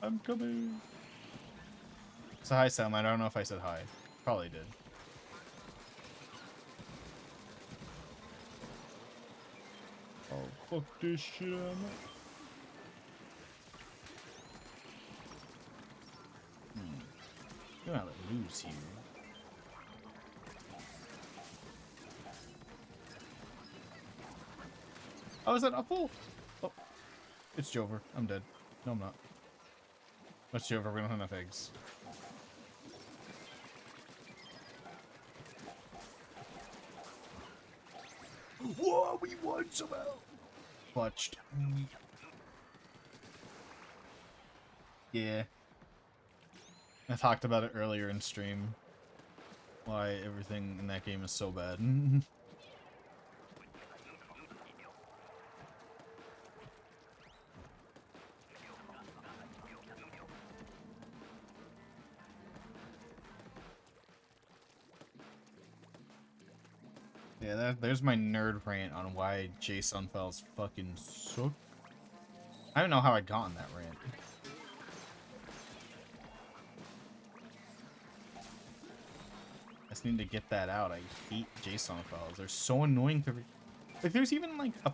I'm coming. So hi, Salmon. I don't know if I said hi. Probably did. Oh, fuck this shit. You're not let loose here. Oh, is that a full? Oh, it's Jover. I'm dead. No, I'm not. That's Jover. We don't have enough eggs. Whoa, we won somehow. Clutched. Yeah. I talked about it earlier in stream. Why everything in that game is so bad. Yeah, there's my nerd rant on why JSON files fucking suck. I don't know how I got on that rant. I just need to get that out. I hate JSON files. They're so annoying to read. Like, there's even like a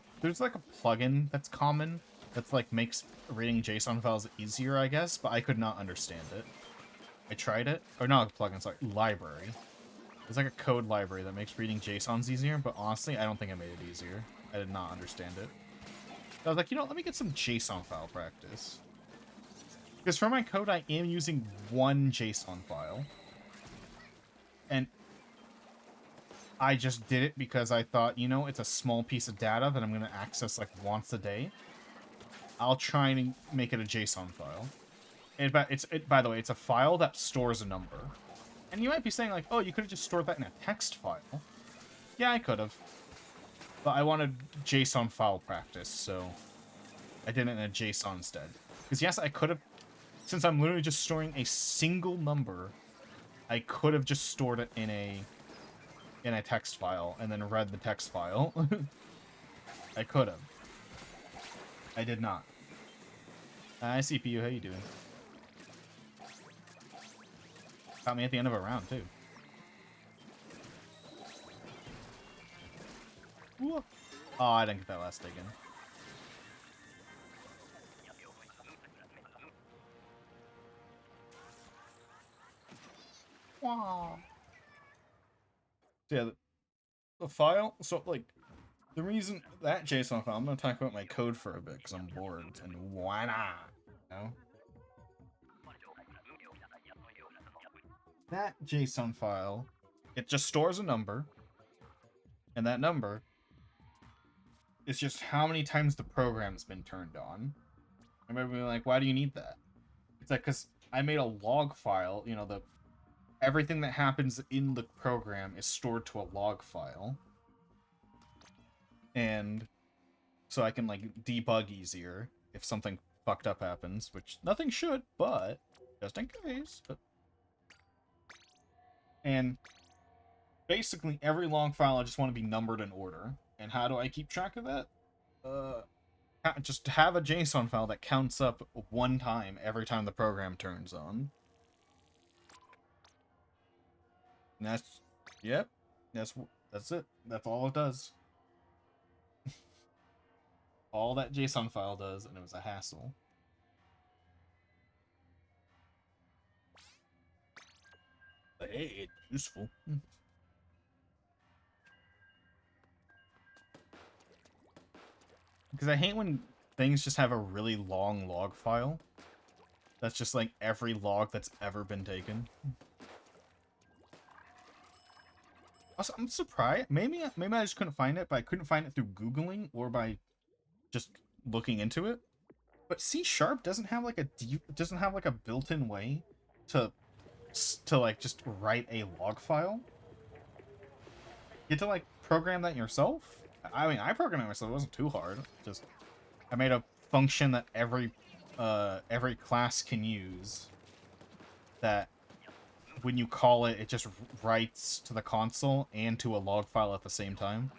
plugin that's common that's like makes reading JSON files easier, I guess, but I could not understand it. I tried it, or not a plugin, sorry, library. There's like a code library that makes reading JSONs easier, but honestly, I don't think I made it easier. I did not understand it. I was like, you know, let me get some JSON file practice. Because for my code, I am using one JSON file. And I just did it because I thought, you know, it's a small piece of data that I'm going to access like once a day. I'll try and make it a JSON file. By the way, it's a file that stores a number. And you might be saying like, oh, you could have just stored that in a text file. Yeah, I could have. But I wanted JSON file practice, so I did it in a JSON instead. Because yes, I could have, since I'm literally just storing a single number, I could have just stored it in a text file and then read the text file. I could have. I did not. Hi, CPU, how you doing? Got me at the end of a round, too. Ooh. Oh, I didn't get that last dig in. Wow. So yeah, the file, so like, the reason that JSON file, I'm going to talk about my code for a bit because I'm bored, and why not? You know? That JSON file, it just stores a number, and that number is just how many times the program's been turned on. And everybody like, why do you need that? It's like, because I made a log file, you know, everything that happens in the program is stored to a log file. And so I can, like, debug easier if something fucked up happens, which nothing should, but just in case. But... And basically every log file I just want to be numbered in order. And how do I keep track of that? Just have a JSON file that counts up one time every time the program turns on. And that's, yep, that's it. That's all it does. All that JSON file does, and it was a hassle. But hey, it's useful. Because I hate when things just have a really long log file. That's just like every log that's ever been taken. Also, I'm surprised. Maybe I just couldn't find it, but I couldn't find it through Googling or by just looking into it. But C# doesn't have like a built-in way to like just write a log file. You get to like program that yourself. I mean, I programmed it myself. It wasn't too hard. Just I made a function that every class can use. That when you call it, it just writes to the console and to a log file at the same time,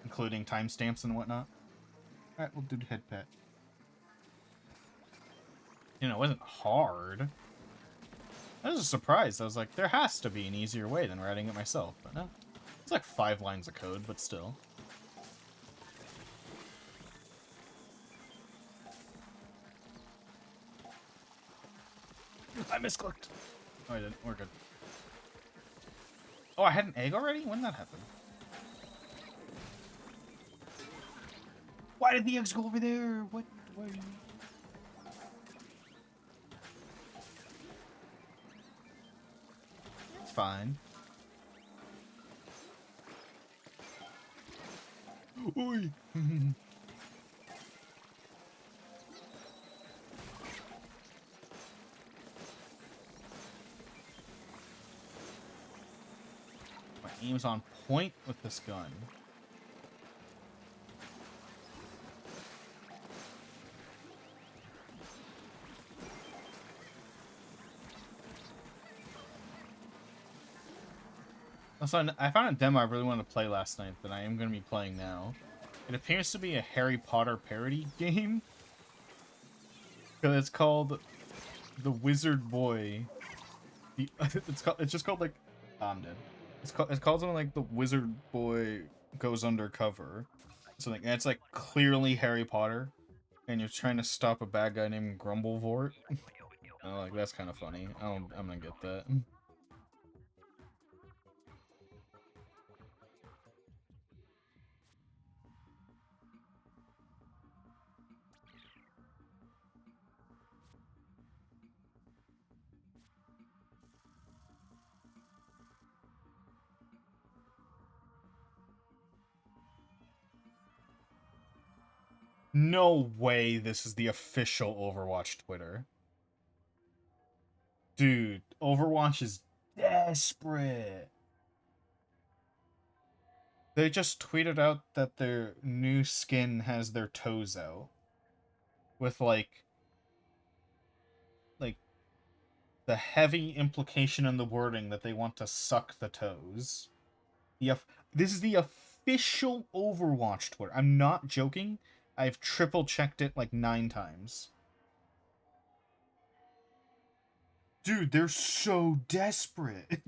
including timestamps and whatnot. All right, we'll do head pet. You know, it wasn't hard. I was surprised. I was like, there has to be an easier way than writing it myself. But no. It's like 5 lines of code, but still. I misclicked. Oh, I didn't. We're good. Oh, I had an egg already? When did that happen? Why did the eggs go over there? What? Why? It's fine. Oi! My aim's on point with this gun. Also, I found a demo I really wanted to play last night that I am going to be playing now. It appears to be a Harry Potter parody game. It's called The Wizard Boy. It's just called like I'm dead. It's called something like The Wizard Boy Goes Undercover. Something, and it's like clearly Harry Potter, and you're trying to stop a bad guy named Grumblevort. Oh, like that's kind of funny. I'm gonna get that. No way this is the official Overwatch Twitter. Dude, Overwatch is desperate. They just tweeted out that their new skin has their toes out. With, like, the heavy implication in the wording that they want to suck the toes. This is the official Overwatch Twitter. I'm not joking. I've triple checked it like 9 times. Dude, they're so desperate.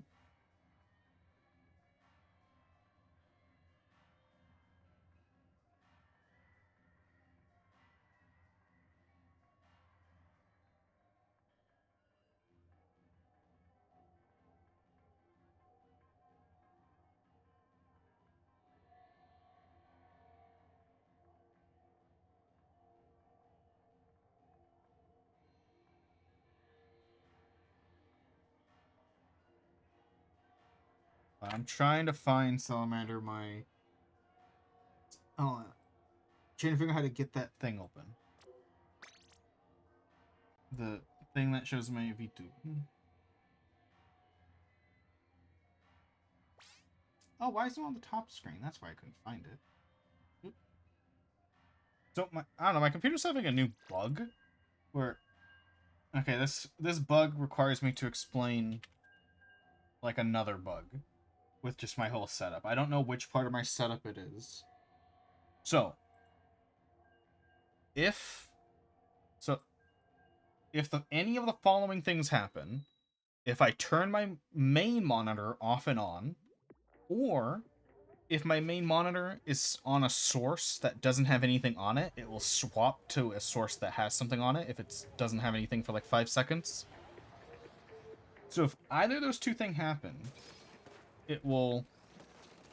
I'm trying to find Salamander my... Oh, trying to figure out how to get that thing open. The thing that shows my V2. Oh, why is it on the top screen? That's why I couldn't find it. Oop. So I don't know, my computer's having a new bug where... Okay, this bug requires me to explain like another bug with just my whole setup. I don't know which part of my setup it is. So, if any of the following things happen, if I turn my main monitor off and on, or if my main monitor is on a source that doesn't have anything on it, it will swap to a source that has something on it if it doesn't have anything for like 5 seconds. So if either of those two things happen, it will...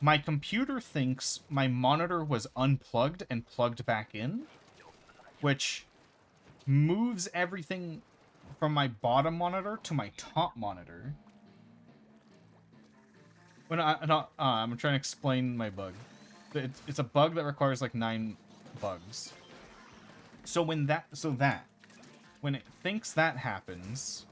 My computer thinks my monitor was unplugged and plugged back in, which moves everything from my bottom monitor to my top monitor. When I'm trying to explain my bug. It's a bug that requires like 9 bugs. So when it thinks that happens,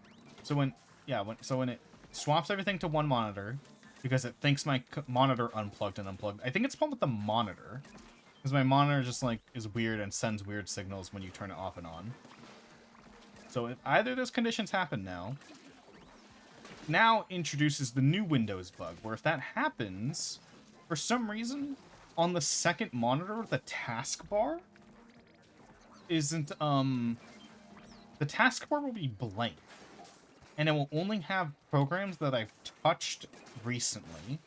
when it swaps everything to one monitor because it thinks my monitor unplugged and unplugged. I think it's problem with the monitor because my monitor just like is weird and sends weird signals when you turn it off and on. So if either of those conditions happen now introduces the new Windows bug, where if that happens, for some reason, on the second monitor, the taskbar isn't, the taskbar will be blank. And it will only have programs that I've touched recently,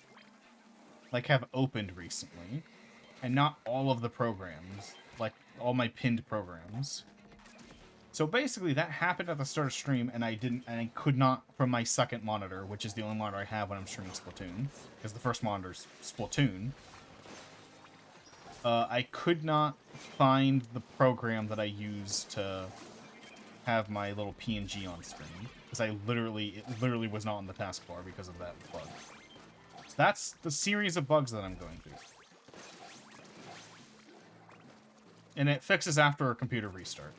like have opened recently, and not all of the programs, like all my pinned programs. So basically, that happened at the start of stream, and I could not from my second monitor, which is the only monitor I have when I'm streaming Splatoon, because the first monitor's Splatoon. I could not find the program that I use to have my little PNG on screen, because it literally was not on the taskbar because of that bug. So that's the series of bugs that I'm going through. And it fixes after a computer restart.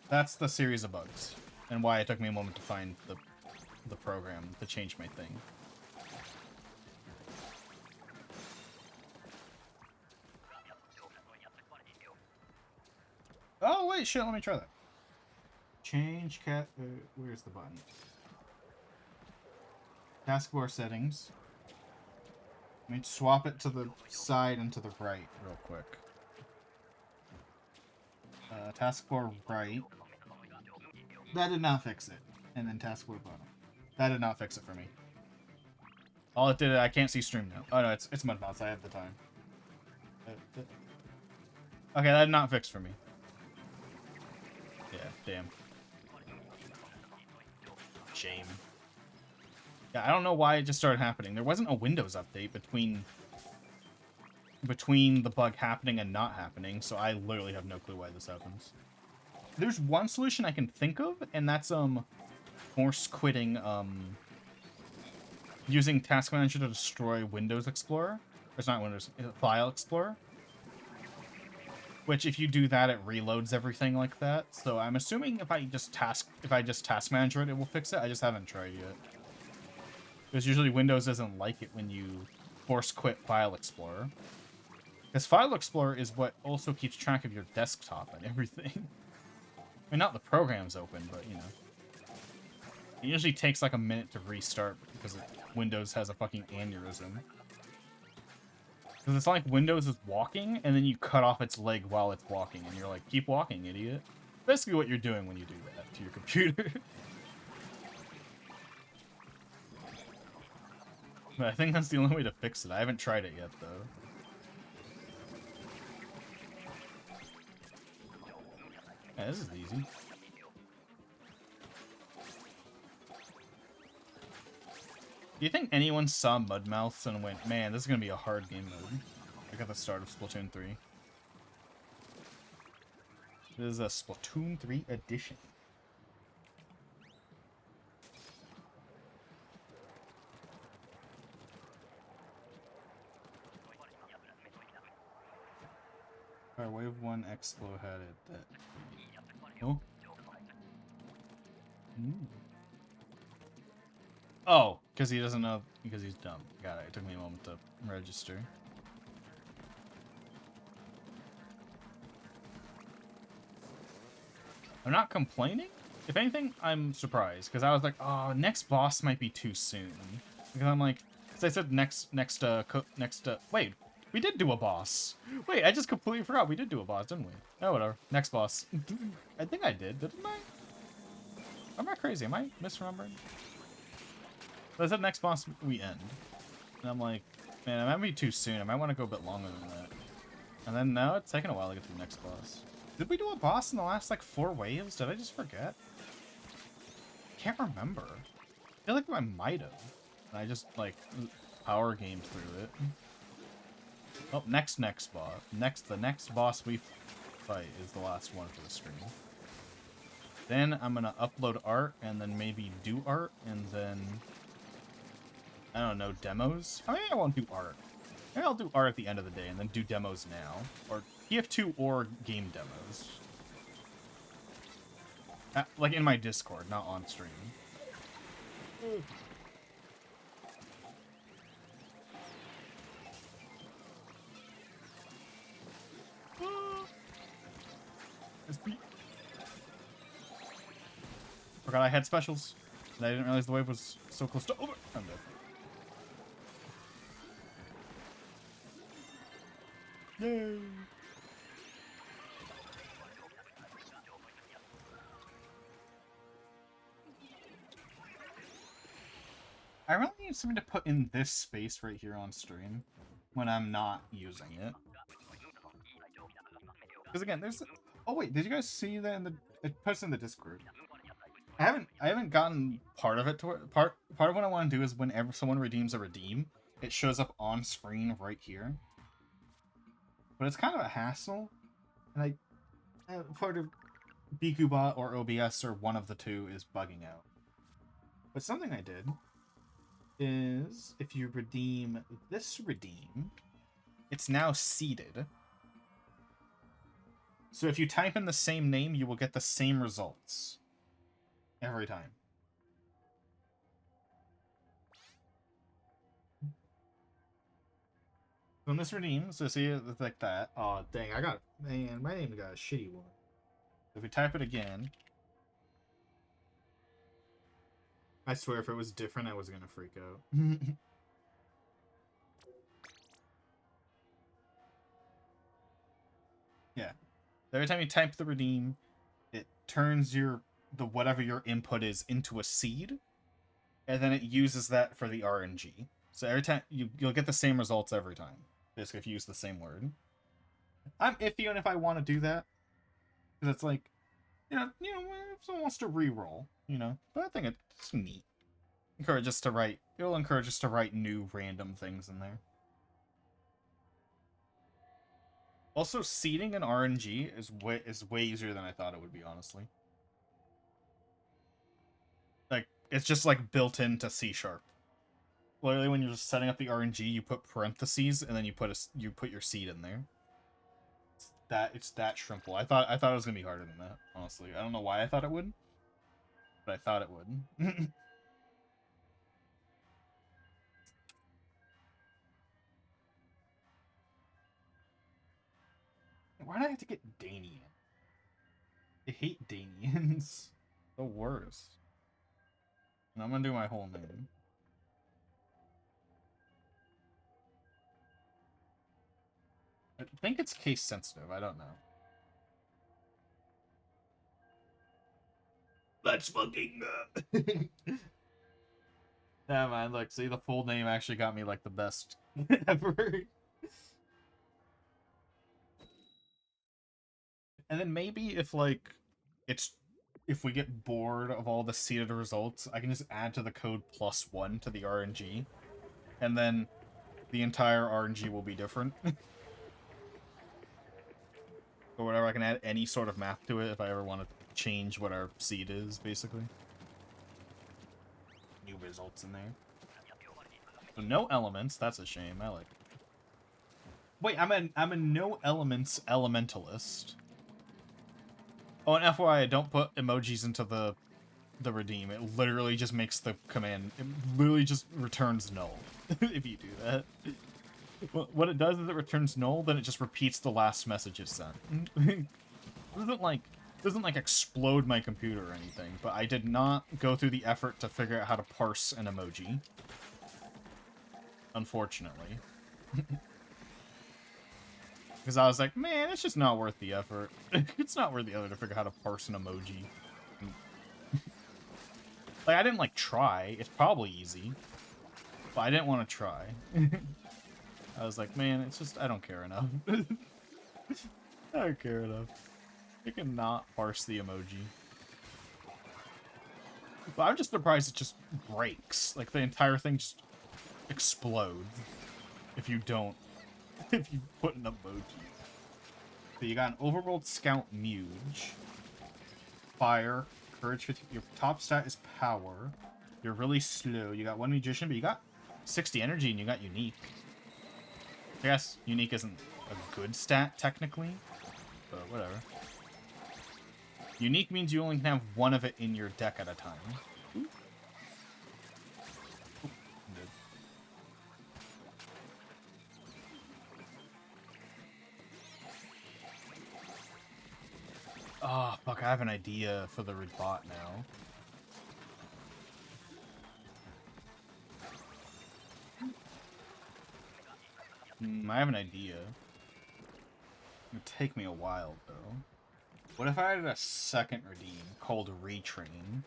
That's the series of bugs, and why it took me a moment to find the program to change my thing. Oh wait, shit! Let me try that. Change cat. Where's the button? Taskbar settings. Let me swap it to the side and to the right real quick. Taskbar right. That did not fix it. And then taskbar bottom. That did not fix it for me. All it did, I can't see stream now. Oh no, it's Mudbots. I have the time. Okay, that did not fix for me. Yeah, damn. Shame. Yeah, I don't know why it just started happening. There wasn't a Windows update between the bug happening and not happening, so I literally have no clue why this happens. There's one solution I can think of, and that's force quitting using Task Manager to destroy Windows Explorer. It's not Windows, File Explorer. Which, if you do that, it reloads everything like that. So I'm assuming if I just task manager it, it will fix it. I just haven't tried yet. Because usually Windows doesn't like it when you force quit File Explorer. Because File Explorer is what also keeps track of your desktop and everything. I mean, not the programs open, but, you know. It usually takes like a minute to restart because Windows has a fucking aneurysm. Because it's like Windows is walking, and then you cut off its leg while it's walking, and you're like, keep walking, idiot. Basically what you're doing when you do that to your computer. But I think that's the only way to fix it. I haven't tried it yet, though. Yeah, this is easy. Do you think anyone saw Mudmouths and went, man, this is going to be a hard game mode? Like at the start of Splatoon 3. This is a Splatoon 3 edition. Our Wave 1 Explo had it that... Oh? Oh, because he doesn't know, because he's dumb. Got it. It took me a moment to register. I'm not complaining. If anything, I'm surprised, because I was like, oh, next boss might be too soon. Because I'm like, as I said, wait, we did do a boss. Wait, I just completely forgot we did do a boss, didn't we? Oh, whatever. Next boss. I think I did, didn't I? Am I crazy? Am I misremembering? So I said next boss we end. And I'm like, man, it might be too soon. I might want to go a bit longer than that. And then now it's taking a while to get to the next boss. Did we do a boss in the last, like, 4 waves? Did I just forget? Can't remember. I feel like I might have. And I just, like, power gamed through it. Oh, next boss. The next boss we fight is the last one for the stream. Then I'm gonna upload art, and then maybe do art, and then... I don't know, demos? I mean, I won't do art. Maybe I'll do art at the end of the day, and then do demos now. Or TF2 or game demos. Like in my Discord, not on stream. Forgot I had specials, and I didn't realize the wave was so close to over. I'm dead. Yay! I really need something to put in this space right here on stream when I'm not using it. Because again, there's... Oh wait, did you guys see that in the... It puts in the Discord. I haven't gotten part of it to part of what I want to do is whenever someone redeems a redeem, it shows up on screen right here. But it's kind of a hassle, and part of BQBot or OBS or one of the two is bugging out. But something I did is if you redeem this redeem, it's now seeded. So if you type in the same name, you will get the same results every time. When this redeems, so see it's like that. Oh dang, man, my name got a shitty one. If we type it again, I swear if it was different, I was gonna freak out. Yeah. Every time you type the redeem, it turns whatever your input is into a seed, and then it uses that for the RNG. So every time you'll get the same results every time. Basically, if you use the same word. I'm iffy on if I want to do that, because it's like, you know, if someone wants to re-roll, you know. But I think it's neat. It'll encourage us to write new random things in there. Also, seeding an RNG is way easier than I thought it would be, honestly. Like, it's just like built into C#. Literally, when you're just setting up the RNG, you put parentheses and then you put your seed in there. It's that simple. I thought it was gonna be harder than that. Honestly, I don't know why I thought it would, but I thought it would. Why did I have to get Danian? I hate Danians. The worst. And I'm gonna do my whole name. I think it's case sensitive. I don't know. Let's fucking yeah, man. Look, see, the full name actually got me like the best ever. And then maybe if like if we get bored of all the seeded results, I can just add to the code +1 to the RNG, and then the entire RNG will be different. Or whatever, I can add any sort of math to it if I ever want to change what our seed is, basically. New results in there. So no elements, that's a shame. I like it. Wait, I'm a no elements elementalist. Oh, and FYI, don't put emojis into the redeem. It literally just makes the command. It literally just returns null if you do that. What it does is it returns null, then it just repeats the last message it sent. It doesn't like explode my computer or anything, but I did not go through the effort to figure out how to parse an emoji. Unfortunately. Because I was like, man, it's just not worth the effort. It's not worth the effort to figure out how to parse an emoji. Like, I didn't, like, try. It's probably easy. But I didn't want to try. I was like, man, it's just, I don't care enough. I don't care enough. I cannot parse the emoji. But I'm just surprised it just breaks. Like, the entire thing just explodes. If you don't. If you put an emoji. So you got an Overworld Scout Muge. Fire. Courage 50. Your top stat is power. You're really slow. You got 1 Magician, but you got 60 energy and you got Unique. I guess Unique isn't a good stat, technically. But whatever. Unique means you only can have one of it in your deck at a time. Ooh. Oh, fuck, I have an idea for the rebot now. I have an idea. It would take me a while, though. What if I had a second redeem called Retrain,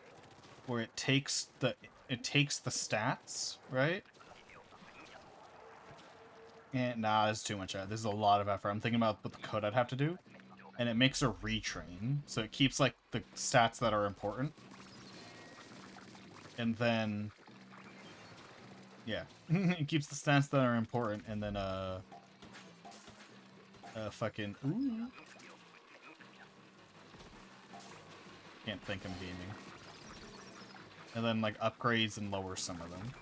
where it takes the stats, right? And nah, this is too much. This is a lot of effort. I'm thinking about what the code I'd have to do. And it makes a retrain, so it keeps, like, the stats that are important. And then... yeah. It keeps the stats that are important, and then, fucking... ooh. Can't think I'm gaming. And then, like, upgrades and lowers some of them.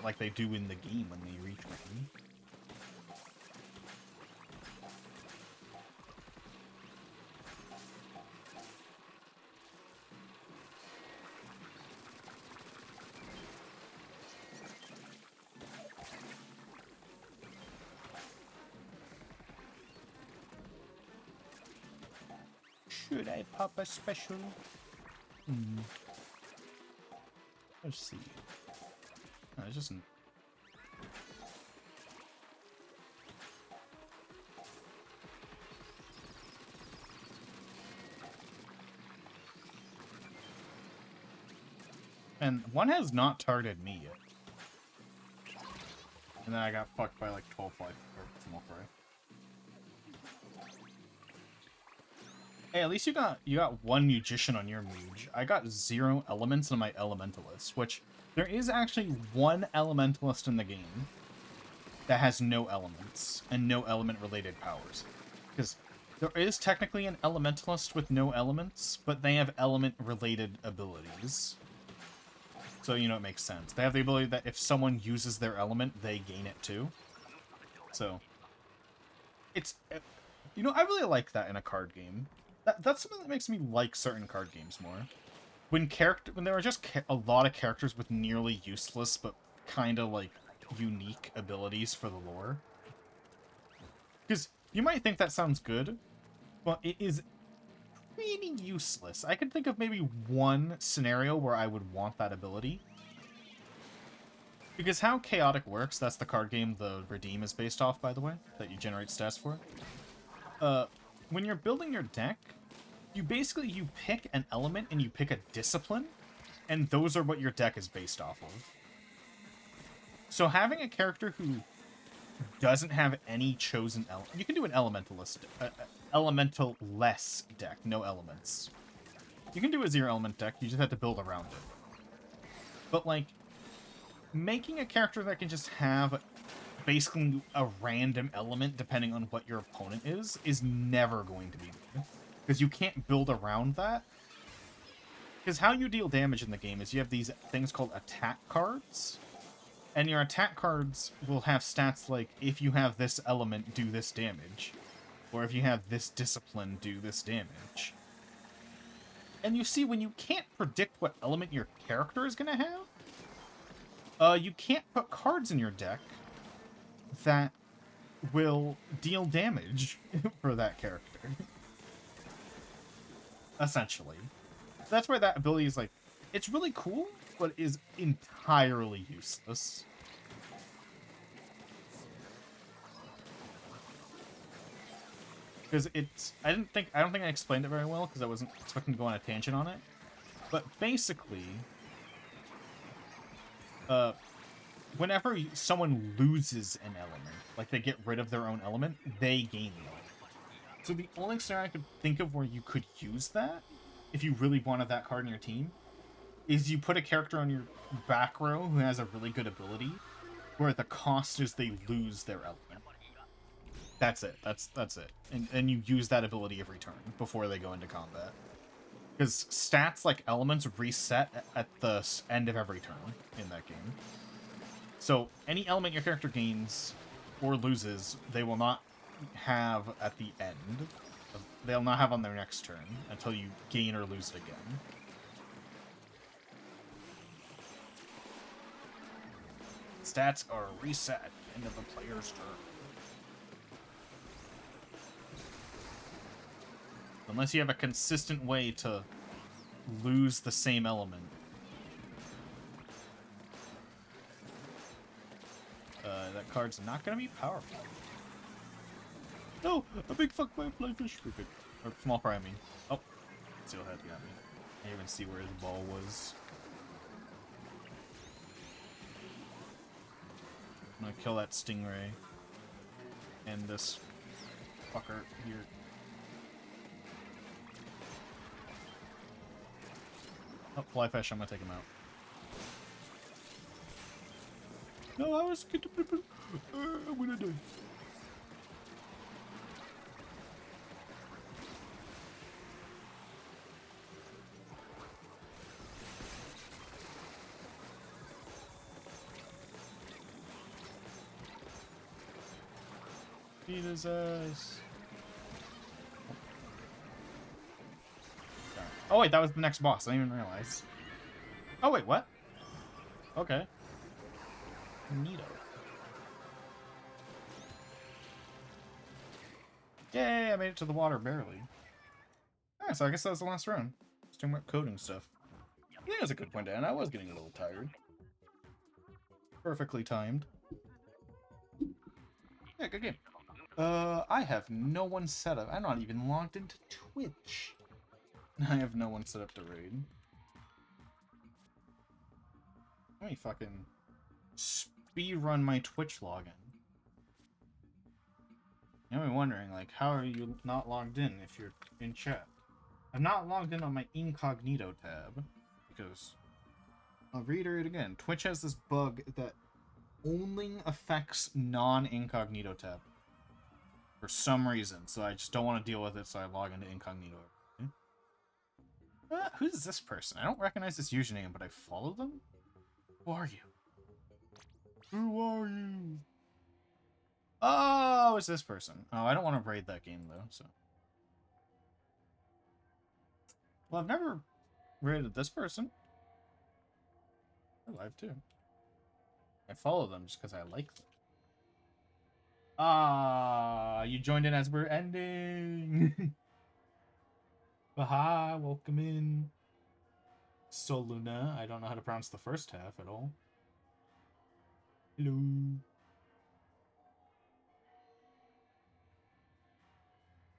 Like they do in the game when they retrain. Should I pop a special? Let's see. No, it's just... and one has not targeted me yet. And then I got fucked by like 12 life or small fry. Hey, at least you got 1 Magician on your Muge. I got 0 elements on my Elementalist, which there is actually 1 Elementalist in the game that has no elements and no element-related powers. Because there is technically an Elementalist with no elements, but they have element-related abilities. So, you know, it makes sense. They have the ability that if someone uses their element, they gain it too. So, it's... You know, I really like that in a card game. That's something that makes me like certain card games more. When there are just a lot of characters with nearly useless, but kind of, like, unique abilities for the lore. Because you might think that sounds good, but it is pretty useless. I can think of maybe one scenario where I would want that ability. Because how Chaotic works, that's the card game the Redeem is based off, by the way, that you generate stats for. When you're building your deck, you pick an element and you pick a discipline, and those are what your deck is based off of. So having a character who doesn't have any chosen element, you can do an elemental-less deck, no elements. You can do a zero-element deck, you just have to build around it. But, like, making a character that can just have basically a random element depending on what your opponent is never going to be good. Because you can't build around that. Because how you deal damage in the game is you have these things called attack cards. And your attack cards will have stats like, if you have this element, do this damage. Or if you have this discipline, do this damage. And you see, when you can't predict what element your character is going to have, you can't put cards in your deck that will deal damage for that character. Essentially. That's where that ability is, like, it's really cool, but is entirely useless. Because I don't think I explained it very well, because I wasn't expecting to go on a tangent on it. But basically, whenever someone loses an element, like they get rid of their own element, they gain the element. So the only scenario I could think of where you could use that, if you really wanted that card in your team, is you put a character on your back row who has a really good ability, where the cost is they lose their element. That's it. That's it. And you use that ability every turn before they go into combat. Because stats like elements reset at the end of every turn in that game. So any element your character gains or loses, they will not have at the end. They'll not have on their next turn until you gain or lose it again. Stats are reset at the end of the player's turn. Unless you have a consistent way to lose the same element. That card's not going to be powerful. No! A big fuck by a flyfish. Perfect. Or small fry, I mean. Oh. Steelhead got me. I didn't even see where his ball was. I'm gonna kill that stingray. And this fucker here. Oh, flyfish, I'm gonna take him out. No, I was good to... I'm gonna die. Beat his ass. Oh wait, that was the next boss. I didn't even realize. Oh wait, what? Okay. Neato. Yay, I made it to the water barely. Alright, so I guess that was the last round. Just doing more coding stuff. I think it was a good point to end. I was getting a little tired. Perfectly timed. Yeah, good game. I have no one set up. I'm not even logged into Twitch. I have no one set up to raid. Let me fucking speedrun my Twitch login. Now I'm wondering, like, how are you not logged in if you're in chat? I'm not logged in on my incognito tab, because... I'll reiterate again, Twitch has this bug that only affects non-incognito tab. For some reason, so I just don't want to deal with it, so I log into incognito. Who's this person? I don't recognize this username, but I follow them? Who are you? Who are you? Oh, it's this person. Oh, I don't want to raid that game, though, so. Well, I've never raided this person. They're live, too. I follow them just because I like them. Ah, you joined in as we're ending. Baha, welcome in. Soluna. I don't know how to pronounce the first half at all. Hello.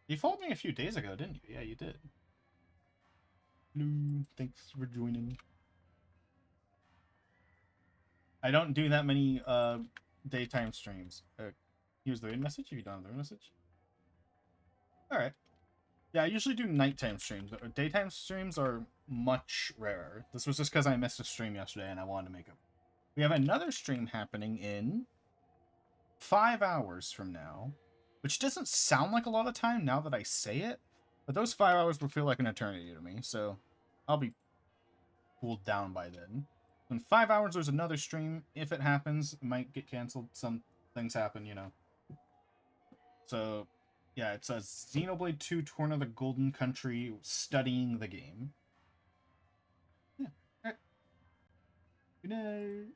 You followed me a few days ago, didn't you? Yeah, you did. Hello. Thanks for joining. I don't do that many daytime streams. Here's the raid message if you don't have the raid message. Alright. Yeah, I usually do nighttime streams. Daytime streams are much rarer. This was just because I missed a stream yesterday and I wanted to make it. We have another stream happening in 5 hours from now, which doesn't sound like a lot of time now that I say it, but those 5 hours will feel like an eternity to me, so I'll be cooled down by then. In 5 hours, there's another stream. If it happens, it might get canceled. Some things happen, you know. So, yeah, it's a Xenoblade 2 Torn of the Golden Country studying the game. Yeah. All right. Good night.